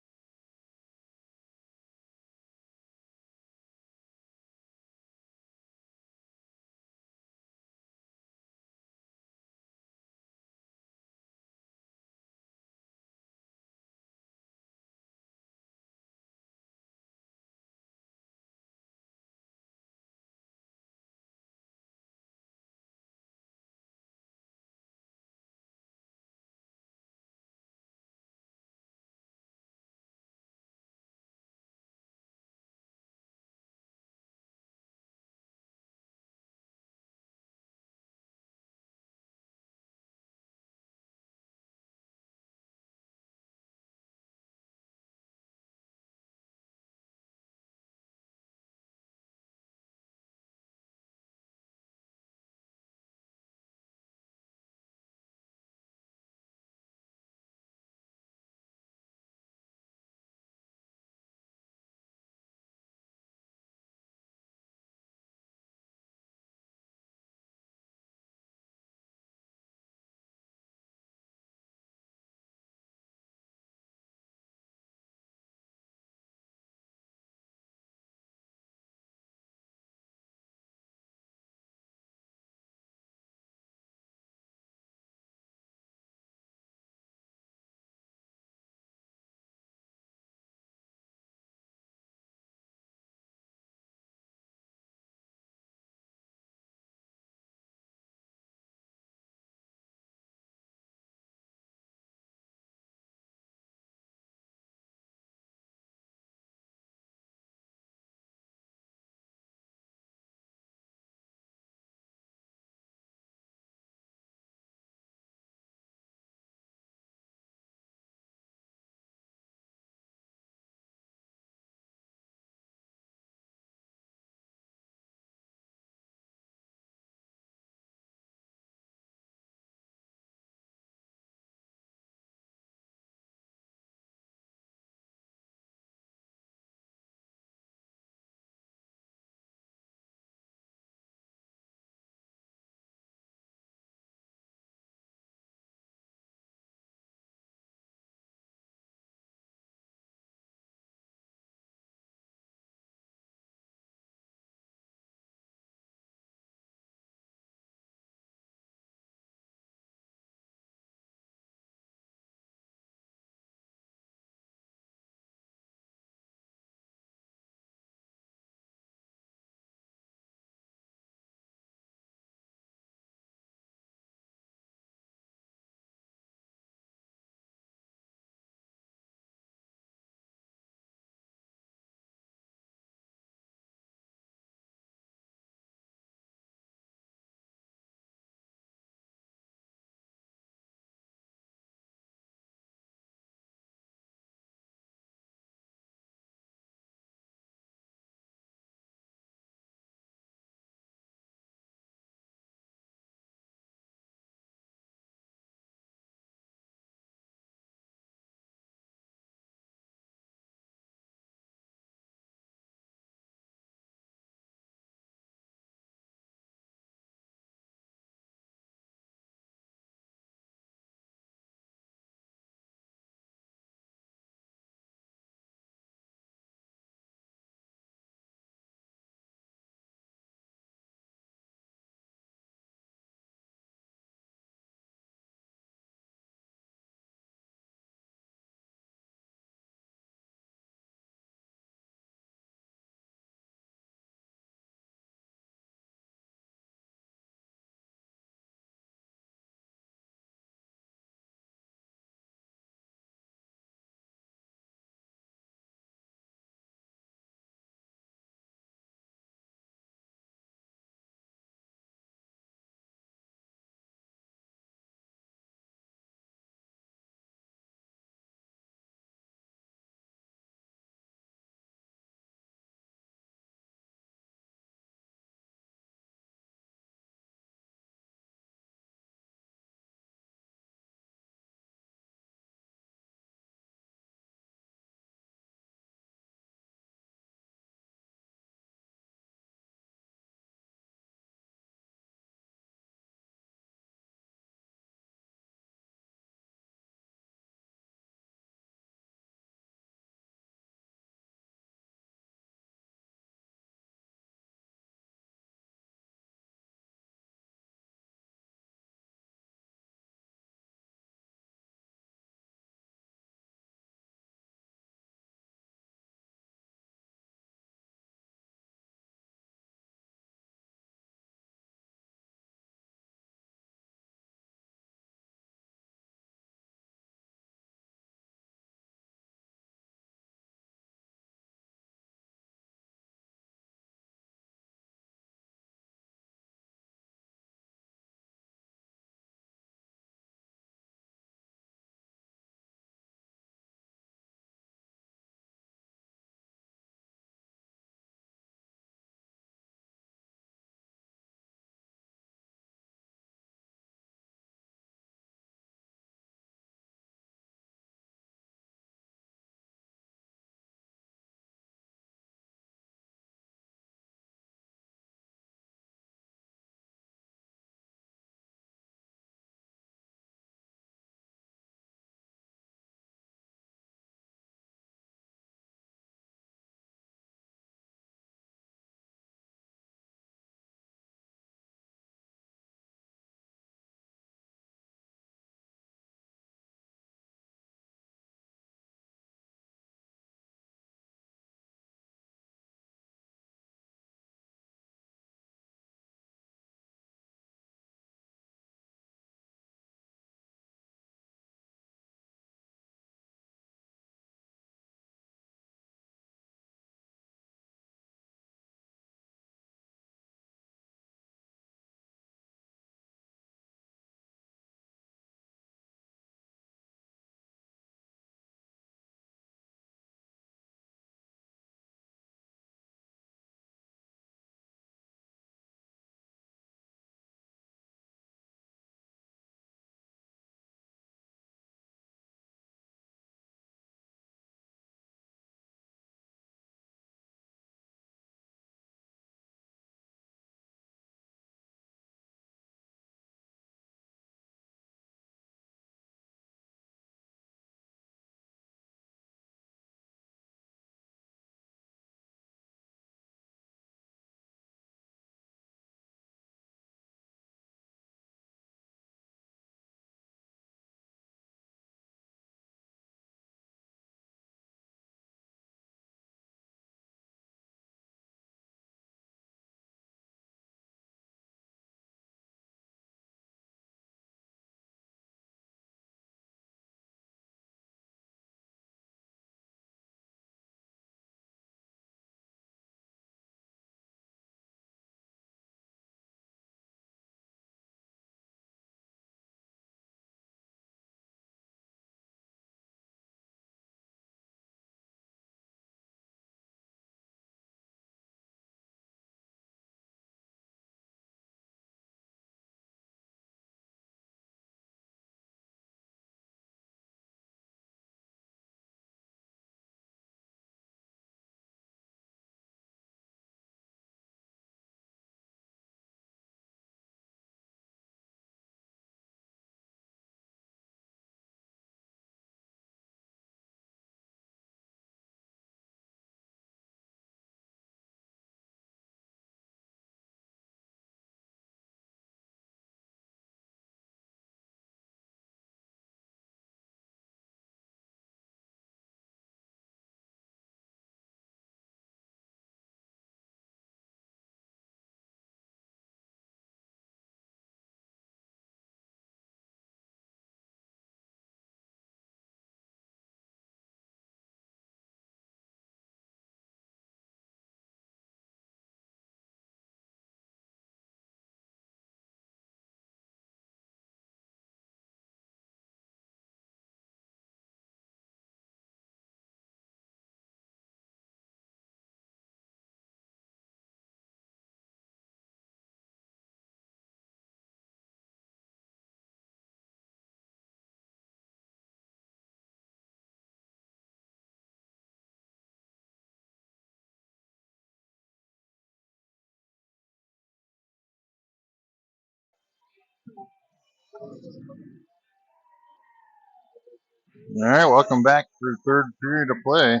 S2: All right, welcome back for third period of play.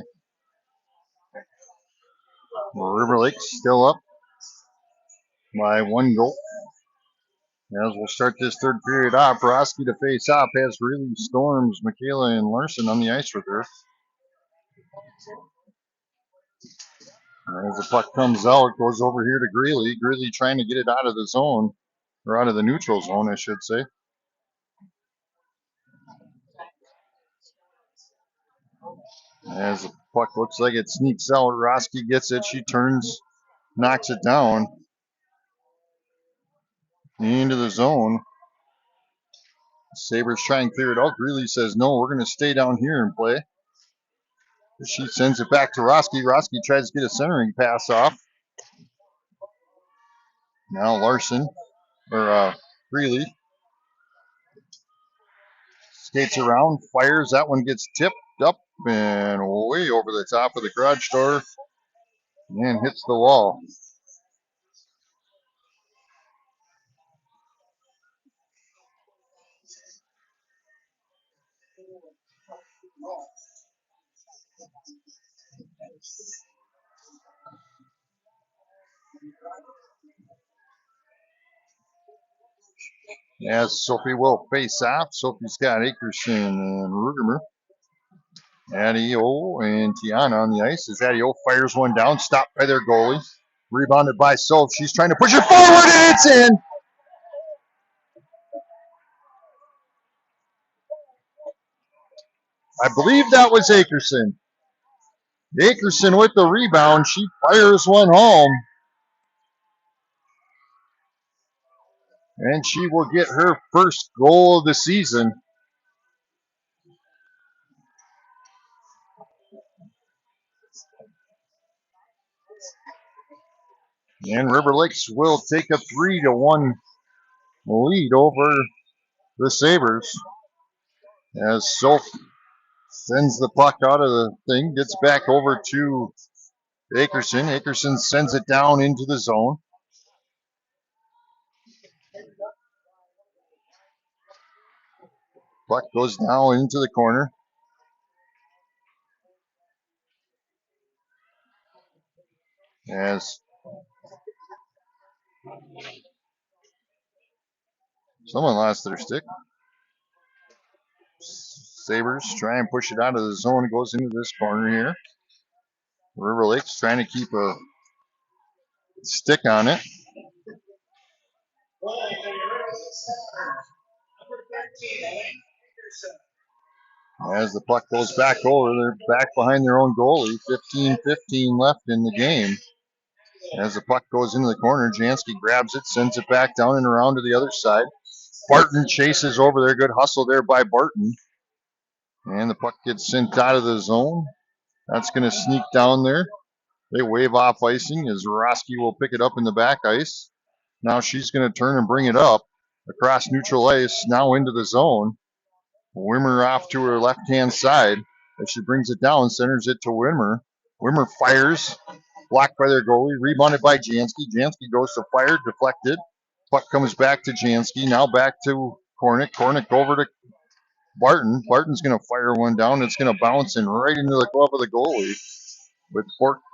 S2: River Lake still up by 1 goal. As we'll start this third period off, Roski to face off has really Storms, Michaela, and Larson on the ice with her. As the puck comes out, it goes over here to Greeley. Greeley trying to get it out of the zone, or out of the neutral zone, I should say. As the puck looks like it sneaks out, Roski gets it. She turns, knocks it down into the zone. Sabres try and clear it out. Greeley says, no, we're going to stay down here and play. She sends it back to Roski. Roski tries to get a centering pass off. Now Larson, or Greeley, skates around, fires. That one gets tipped up and way over the top of the garage door and hits the wall. As Sophie will face off. Sophie's got Akerson and Rugermer. Adio and Tiana on the ice as Adio fires one down, stopped by their goalie. Rebounded by Soph. She's trying to push it forward and it's in. I believe that was Akerson. Akerson with the rebound. She fires one home. And she will get her first goal of the season. And River Lakes will take a 3-1 lead over the Sabres. As Soph sends the puck out of the thing, gets back over to Akerson. Akerson sends it down into the zone. Puck goes down into the corner. As someone lost their stick. Sabres try and push it out of the zone. It goes into this corner here. River Lakes trying to keep a stick on it. As the puck goes back over, they're back behind their own goalie. 15-15 left in the game. As the puck goes into the corner, Jansky grabs it, sends it back down and around to the other side. Barton chases over there. Good hustle there by Barton. And the puck gets sent out of the zone. That's going to sneak down there. They wave off icing as Roski will pick it up in the back ice. Now she's going to turn and bring it up across neutral ice, now into the zone. Wimmer off to her left-hand side as she brings it down, centers it to Wimmer. Wimmer fires, blocked by their goalie, rebounded by Jansky. Jansky goes to fire, deflected. Puck comes back to Jansky, now back to Kornick. Kornick over to Barton. Barton's going to fire one down. It's going to bounce in right into the glove of the goalie with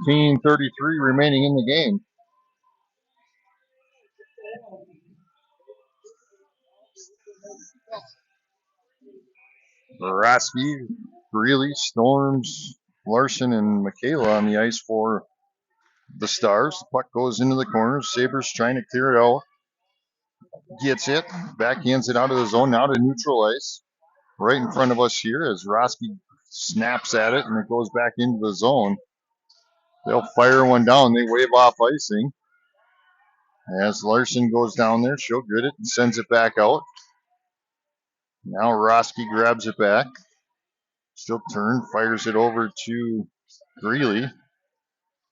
S2: 14:33 remaining in the game. Roski, Greeley, Storms, Larson, and Michaela on the ice for the Stars. The puck goes into the corner. Sabres trying to clear it out. Gets it. Backhands it out of the zone. Now to neutral ice. Right in front of us here as Roski snaps at it and it goes back into the zone. They'll fire one down. They wave off icing. As Larson goes down there, she'll get it and sends it back out. Now Roski grabs it back. She'll turn, fires it over to Greeley.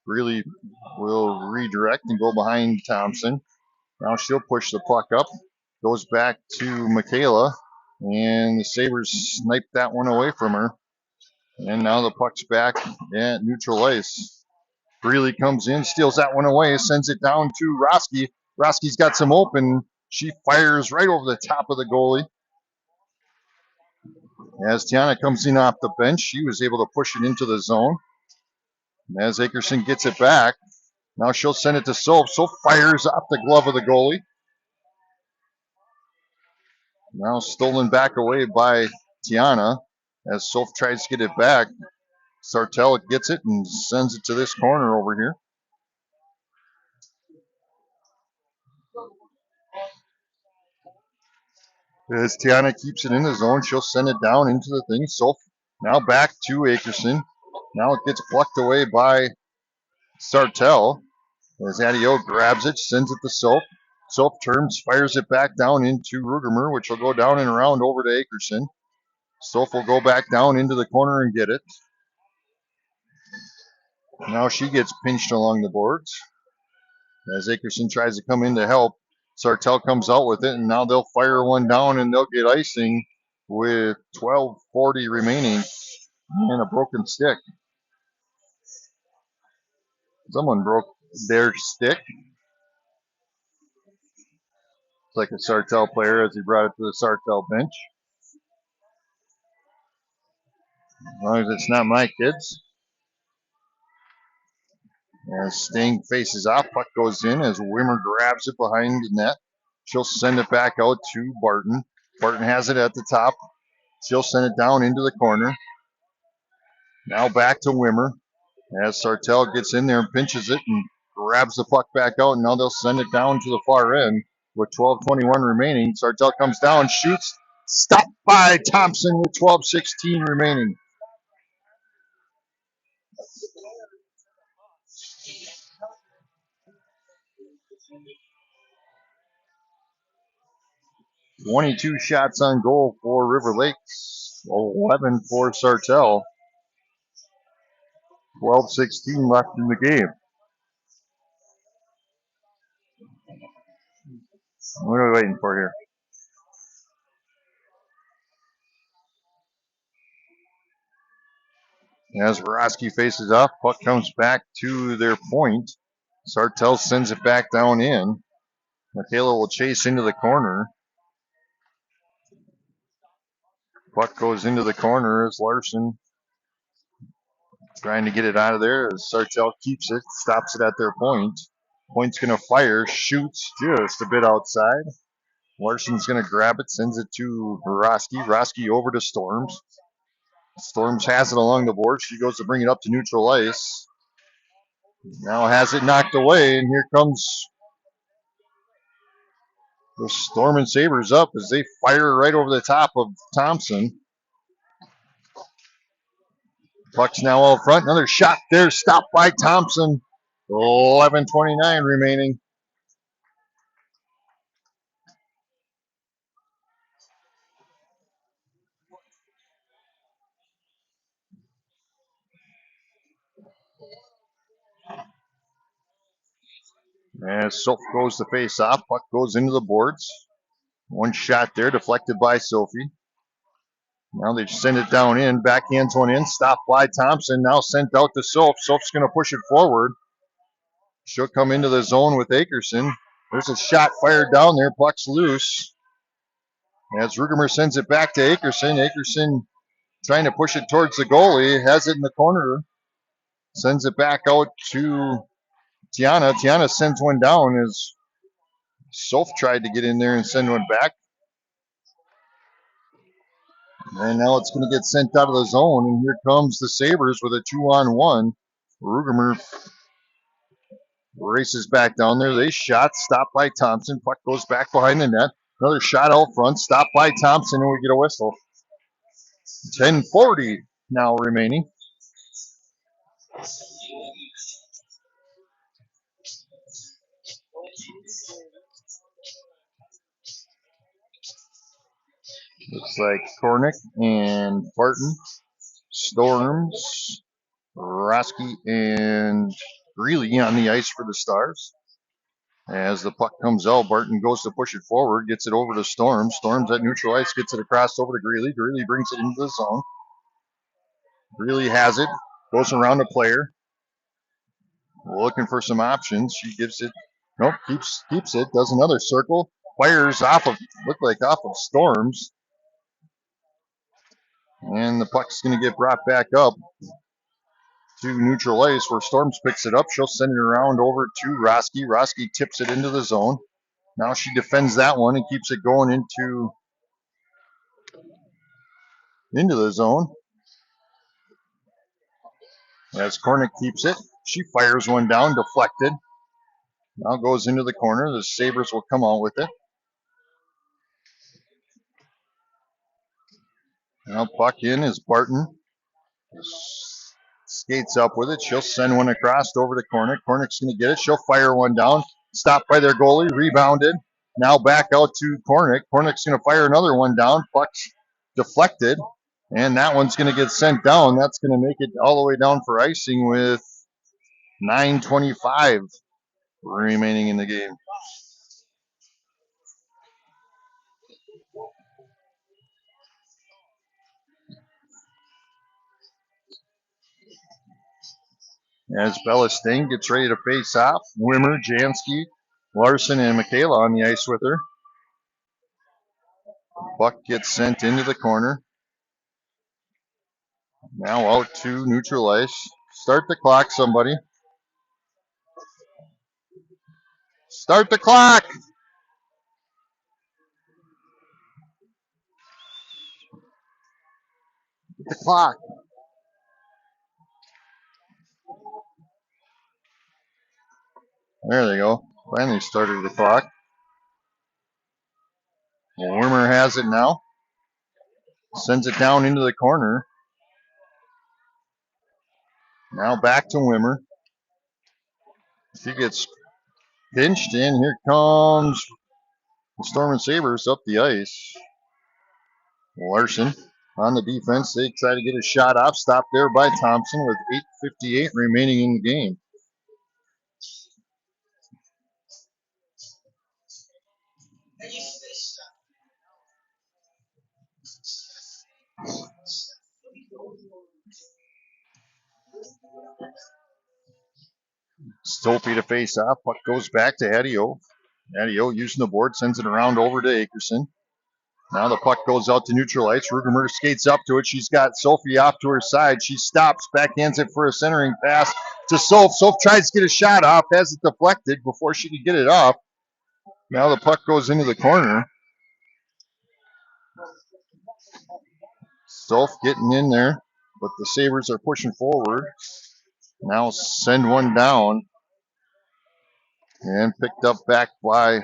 S2: Greeley will redirect and go behind Thompson. Now she'll push the puck up. Goes back to Michaela. And the Sabres snipe that one away from her. And now the puck's back at neutral ice. Greeley comes in, steals that one away, sends it down to Roski. Roski's got some open. She fires right over the top of the goalie. As Tiana comes in off the bench, she was able to push it into the zone. And as Akerson gets it back, now she'll send it to Soap. Soap fires off the glove of the goalie. Now stolen back away by Tiana. As Soap tries to get it back, Sartell gets it and sends it to this corner over here. As Tiana keeps it in the zone, she'll send it down into the thing. Soap now back to Akerson. Now it gets plucked away by Sartell. As Adio grabs it, sends it to Soap. Soap turns, fires it back down into Rugermer, which will go down and around over to Akerson. Soap will go back down into the corner and get it. Now she gets pinched along the boards. As Akerson tries to come in to help, Sartell comes out with it, and now they'll fire one down and they'll get icing with 12:40 remaining and a broken stick. Someone broke their stick. It's like a Sartell player as he brought it to the Sartell bench. As long as it's not my kids. As Sting faces off, puck goes in as Wimmer grabs it behind the net. She'll send it back out to Barton. Barton has it at the top. She'll send it down into the corner. Now back to Wimmer as Sartell gets in there and pinches it and grabs the puck back out. And now they'll send it down to the far end with 12:21 remaining. Sartell comes down, shoots, stopped by Thompson with 12:16 remaining. "22 shots on goal for River Lakes, 11 for Sartell. 12:16 left in the game." What are we waiting for here? As Vorosky faces off, puck comes back to their point. Sartell sends it back down in. Michaela will chase into the corner. Puck goes into the corner as Larson trying to get it out of there as Sartell keeps it, stops it at their point. Point's going to fire, shoots just a bit outside. Larson's going to grab it, sends it to Vorosky. Vorosky over to Storms. Storms has it along the board. She goes to bring it up to neutral ice. Now has it knocked away, and here comes the Storm and Sabres up as they fire right over the top of Thompson. Puck's now out front. Another shot there, stopped by Thompson. 11:29 remaining. As Sophie goes to face off, puck goes into the boards. One shot there, deflected by Sophie. Now they send it down in, backhands one in, stopped by Thompson, now sent out to Soap. Soap's going to push it forward. She'll come into the zone with Akerson. There's a shot fired down there, puck's loose. As Rugermer sends it back to Akerson. Akerson trying to push it towards the goalie, has it in the corner, sends it back out to Tiana. Tiana sends one down as Soph tried to get in there and send one back. And now it's going to get sent out of the zone, and here comes the Sabres with a 2-on-1. Rugermer races back down there. They shot, stopped by Thompson. Puck goes back behind the net. Another shot out front, stopped by Thompson, and we get a whistle. 10:40 now remaining. Looks like Kornick and Barton, Storms, Roski, and Greeley on the ice for the Stars. As the puck comes out, Barton goes to push it forward, gets it over to Storms. Storms at neutral ice, gets it across over to Greeley. Greeley brings it into the zone. Greeley has it, goes around the player, looking for some options. She gives it, nope, keeps it, does another circle, fires off of, looked like off of Storms. And the puck's going to get brought back up to neutral ice where Storms picks it up. She'll send it around over to Roski. Roski tips it into the zone. Now she defends that one and keeps it going into the zone. As Kornick keeps it, she fires one down, deflected. Now goes into the corner. The Sabres will come out with it. Now puck in is Barton. Skates up with it. She'll send one across over to Kornick. Kornick's going to get it. She'll fire one down. Stopped by their goalie. Rebounded. Now back out to Kornick. Kornick's going to fire another one down. Puck's deflected. And that one's going to get sent down. That's going to make it all the way down for icing with 9:25 remaining in the game. As Bella Sting gets ready to face off, Wimmer, Jansky, Larson, and Michaela on the ice with her. Puck gets sent into the corner. Now out to neutral ice. Start the clock, somebody. Start the clock! The clock. There they go. Finally started the clock. Wimmer has it now. Sends it down into the corner. Now back to Wimmer. She gets pinched in. Here comes the Storm and Sabres up the ice. Larson on the defense. They try to get a shot off. Stopped there by Thompson with 8:58 remaining in the game. Stolpe to face off. Puck goes back to Adio. Adio using the board, sends it around over to Akerson. Now the puck goes out to neutral ice. Rugemer skates up to it. She's got Sophie off to her side. She stops, backhands it for a centering pass to Soph. Soph tries to get a shot off, has it deflected before she could get it off. Now the puck goes into the corner. Soph getting in there, but the Sabres are pushing forward. Now send one down. And picked up back by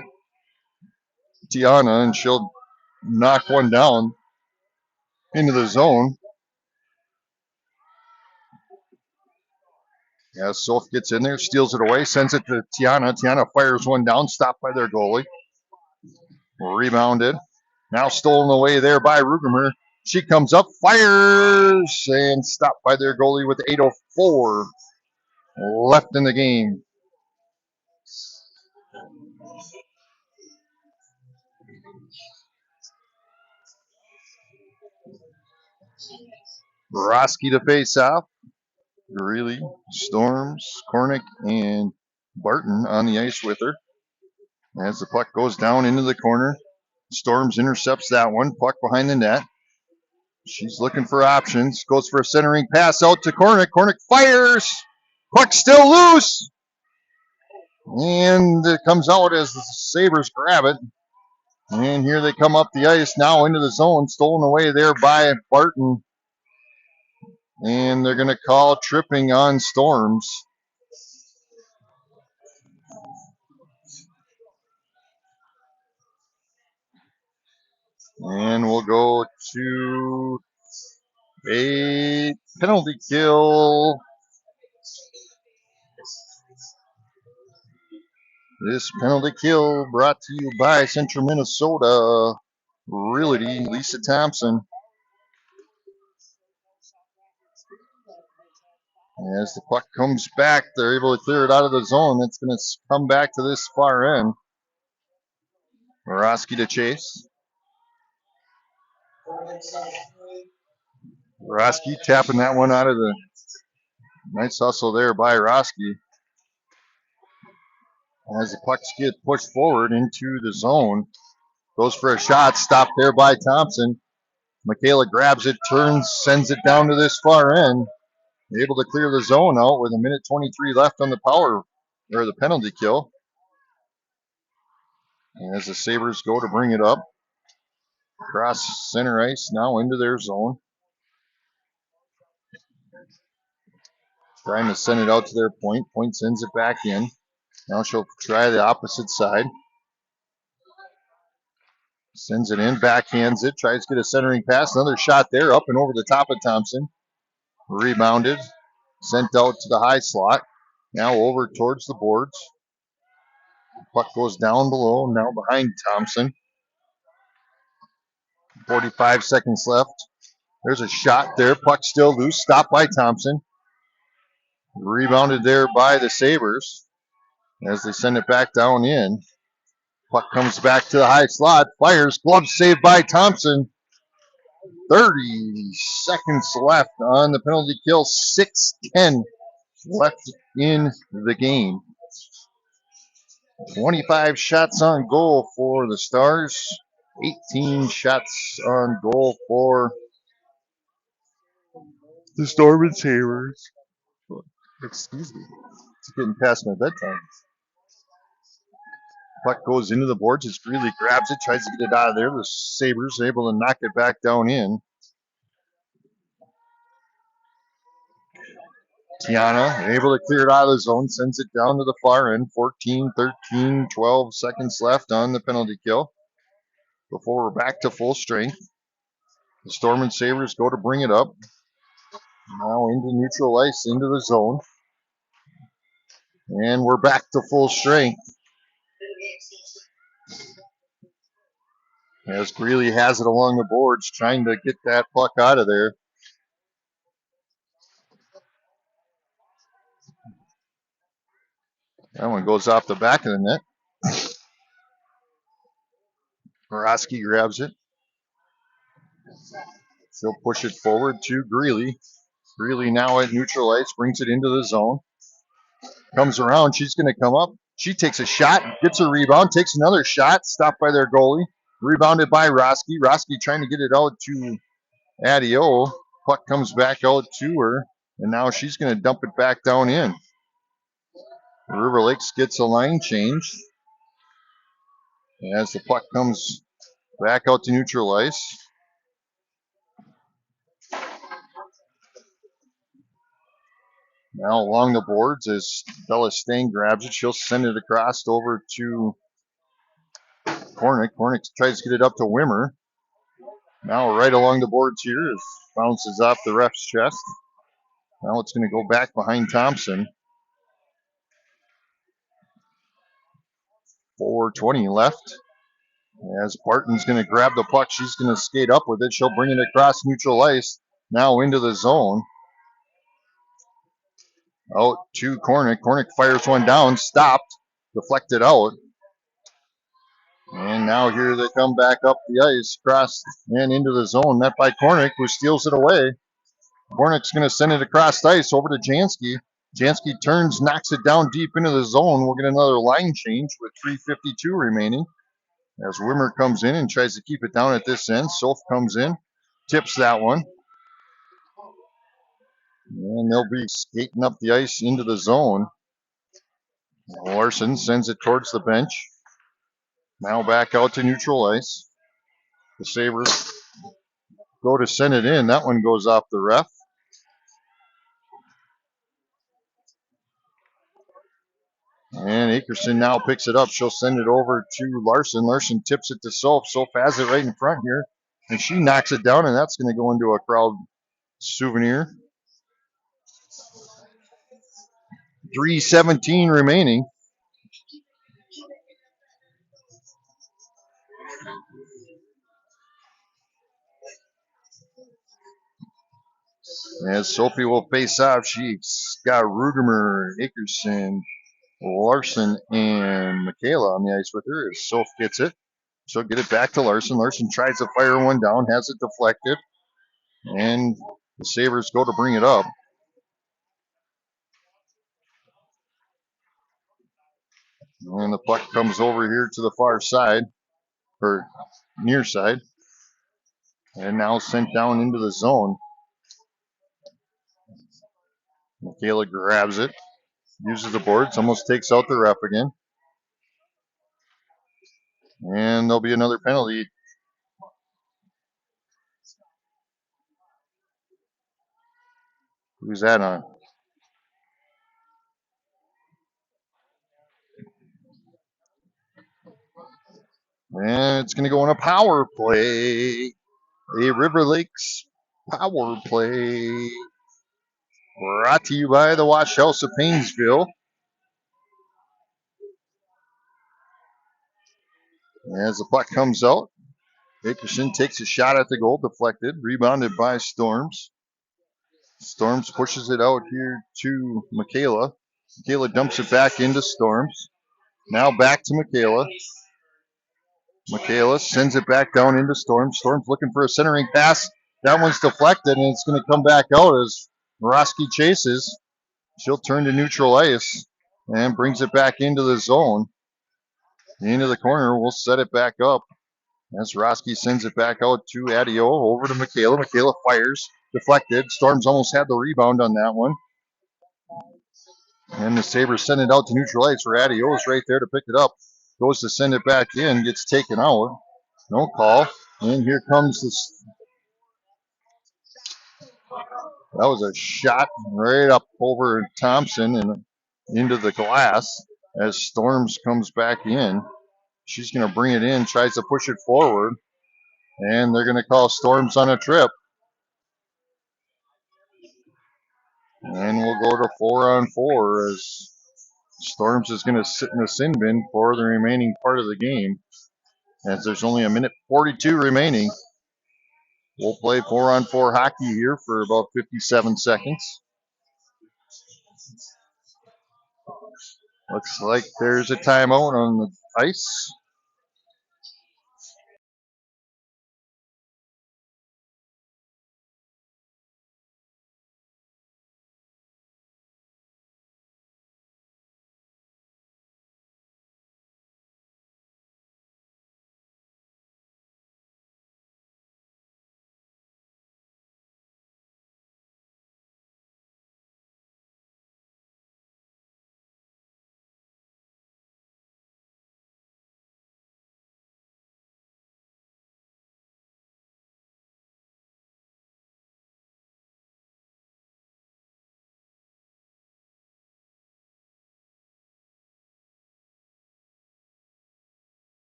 S2: Tiana, and she'll knock one down into the zone. As Soph gets in there, steals it away, sends it to Tiana. Tiana fires one down, stopped by their goalie. Rebounded. Now stolen away there by Rugemer. She comes up, fires, and stopped by their goalie with 8:04 left in the game. Roski to face off. Greeley, Storms, Kornick, and Barton on the ice with her. As the puck goes down into the corner, Storms intercepts that one. Puck behind the net. She's looking for options. Goes for a centering pass out to Kornick. Kornick fires. Puck still loose. And it comes out as the Sabres grab it. And here they come up the ice now into the zone. Stolen away there by Barton. And they're going to call tripping on Storms. And we'll go to a penalty kill. This penalty kill brought to you by Central Minnesota Realty, Lisa Thompson. As the puck comes back, they're able to clear it out of the zone. It's going to come back to this far end. Roski to chase. Roski tapping that one out of the nice hustle there by Roski. As the pucks get pushed forward into the zone, goes for a shot, stopped there by Thompson. Michaela grabs it, turns, sends it down to this far end. Able to clear the zone out with a minute 23 left on the power, or the penalty kill. And as the Sabres go to bring it up, across center ice, now into their zone. Trying to send it out to their point. Point sends it back in. Now she'll try the opposite side. Sends it in, backhands it, tries to get a centering pass. Another shot there, up and over the top of Thompson. Rebounded, sent out to the high slot. Now over towards the boards. Puck goes down below, now behind Thompson. 45 seconds left. There's a shot there. Puck still loose. Stopped by Thompson. Rebounded there by the Sabres as they send it back down in. Puck comes back to the high slot. Fires. Glove saved by Thompson. 30 seconds left on the penalty kill. 6:10 left in the game. 25 shots on goal for the Stars. 18 shots on goal for the Storm and Sabres. Excuse me. It's getting past my bedtime. Puck goes into the boards. As Greeley grabs it, tries to get it out of there. The Sabres able to knock it back down in. Tiana able to clear it out of the zone, sends it down to the far end. 14, 13, 12 seconds left on the penalty kill before we're back to full strength. The Storm and Sabres go to bring it up. Now into neutral ice, into the zone. And we're back to full strength. As Greeley has it along the boards, trying to get that puck out of there. That one goes off the back of the net. Morosky grabs it. She'll push it forward to Greeley. Greeley now at neutral ice, brings it into the zone. Comes around, she's going to come up. She takes a shot, gets a rebound, takes another shot, stopped by their goalie. Rebounded by Roski. Roski trying to get it out to Adio. Puck comes back out to her, and now she's going to dump it back down in. River Lakes gets a line change as the puck comes back out to neutral ice. Now along the boards as Bella Stain grabs it. She'll send it across over to Kornick. Kornick tries to get it up to Wimmer. Now right along the boards here as bounces off the ref's chest. Now it's going to go back behind Thompson. 4:20 left. As Barton's going to grab the puck, she's going to skate up with it. She'll bring it across neutral ice. Now into the zone. Out to Kornick. Kornick fires one down, stopped, deflected out. And now here they come back up the ice, across and into the zone. Met by Kornick, who steals it away. Kornick's going to send it across ice over to Jansky. Jansky turns, knocks it down deep into the zone. We'll get another line change with 3:52 remaining. As Wimmer comes in and tries to keep it down at this end. Soph comes in, tips that one. And they'll be skating up the ice into the zone. Larson sends it towards the bench. Now back out to neutral ice. The Sabres go to send it in. That one goes off the ref. And Akerson now picks it up. She'll send it over to Larson. Larson tips it to Soph. Soph has it right in front here. And she knocks it down, and that's going to go into a crowd souvenir. 3:17 remaining. As Sophie will face off, she's got Rugemer, Akerson, Larson, and Michaela on the ice with her. As Soph gets it, she'll get it back to Larson. Larson tries to fire one down, has it deflected, and the Sabres go to bring it up. And the puck comes over here to the far side, or near side, and now sent down into the zone. Michaela grabs it, uses the boards, almost takes out the ref again. And there'll be another penalty. Who's that on? And it's going to go on a power play. A River Lakes power play. Brought to you by the Wash House of Painesville. As the puck comes out, Dickerson takes a shot at the goal, deflected, rebounded by Storms. Storms pushes it out here to Michaela. Michaela dumps it back into Storms. Now back to Michaela. Michaela sends it back down into Storms. Storms looking for a centering pass. That one's deflected, and it's going to come back out as Morosky chases. She'll turn to neutral ice and brings it back into the zone. Into the corner, we'll set it back up. As Roski sends it back out to Adio, over to Michaela. Michaela fires, deflected. Storms almost had the rebound on that one. And the Sabres send it out to neutral ice where Adio is right there to pick it up. Goes to send it back in, gets taken out. No call. And here comes this. That was a shot right up over Thompson and into the glass as Storms comes back in. She's going to bring it in, tries to push it forward, and they're going to call Storms on a trip. And we'll go to 4-on-4 as Storms is going to sit in the sin bin for the remaining part of the game. As there's only a minute 42 remaining. We'll play 4-on-4 hockey here for about 57 seconds. Looks like there's a timeout on the ice.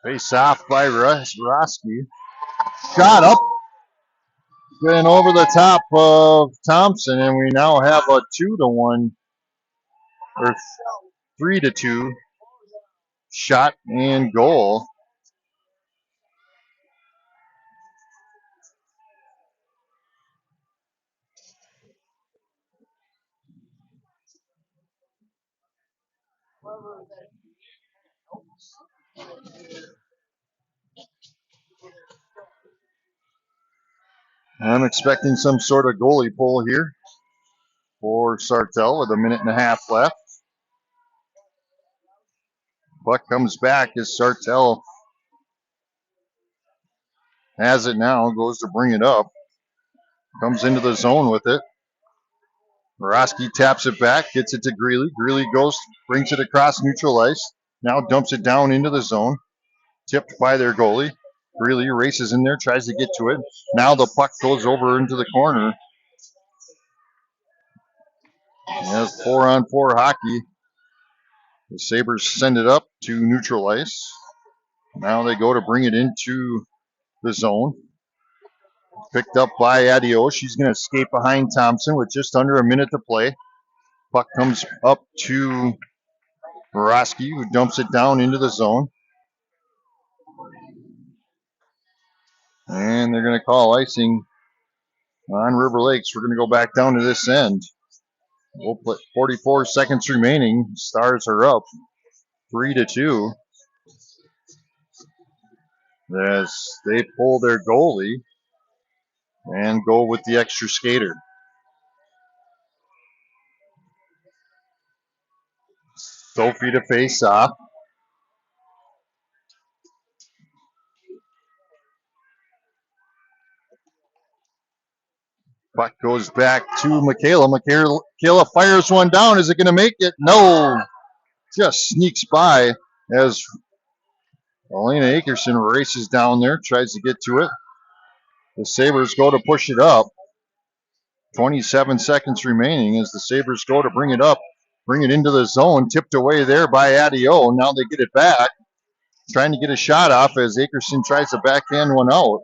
S2: Face off by Roski. Shot up and over the top of Thompson, and we now have a 2-1 or 3-2 shot and goal. I'm expecting some sort of goalie pull here for Sartell with a minute and a half left. Puck comes back as Sartell has it now, goes to bring it up. Comes into the zone with it. Morosky taps it back, gets it to Greeley. Greeley goes, brings it across neutral ice. Now dumps it down into the zone. Tipped by their goalie. Greeley races in there, tries to get to it. Now the puck goes over into the corner. As 4-on-4 hockey. The Sabres send it up to neutral ice. Now they go to bring it into the zone. Picked up by Adio. She's going to skate behind Thompson with just under a minute to play. Puck comes up to Morosky, who dumps it down into the zone. And they're going to call icing on River Lakes. We're going to go back down to this end. We'll put 44 seconds remaining. Stars are up 3-2 as they pull their goalie and go with the extra skater. Sophie to face off. Puck goes back to Michaela. Michaela fires one down. Is it going to make it? No. Just sneaks by as Elena Akerson races down there, tries to get to it. The Sabres go to push it up. 27 seconds remaining as the Sabres go to bring it up, bring it into the zone, tipped away there by Adio. Now they get it back, trying to get a shot off as Akerson tries to backhand one out.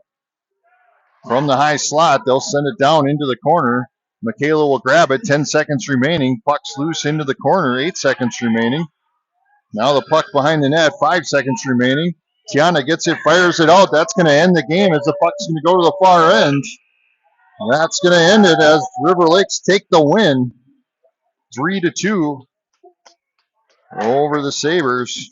S2: From the high slot, they'll send it down into the corner. Michaela will grab it, 10 seconds remaining. Puck's loose into the corner, 8 seconds remaining. Now the puck behind the net, 5 seconds remaining. Tiana gets it, fires it out. That's going to end the game as the puck's going to go to the far end. That's going to end it as River Lakes take the win, 3-2 over the Sabres.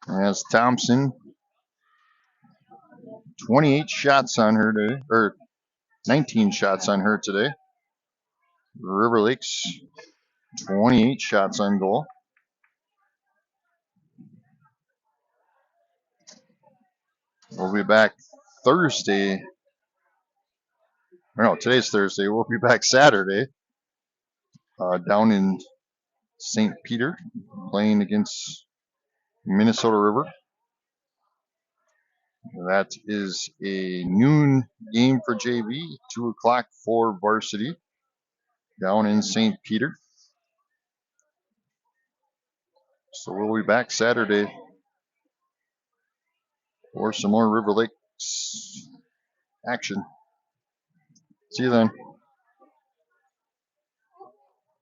S2: As Thompson, 28 shots on her today, or 19 shots on her today. River Lakes, 28 shots on goal. We'll be back Thursday. Or no, today's Thursday. We'll be back Saturday down in St. Peter playing against Minnesota River. That is a noon game for JV, 2 o'clock for Varsity down in St. Peter. So we'll be back Saturday for some more River Lakes action. See you then.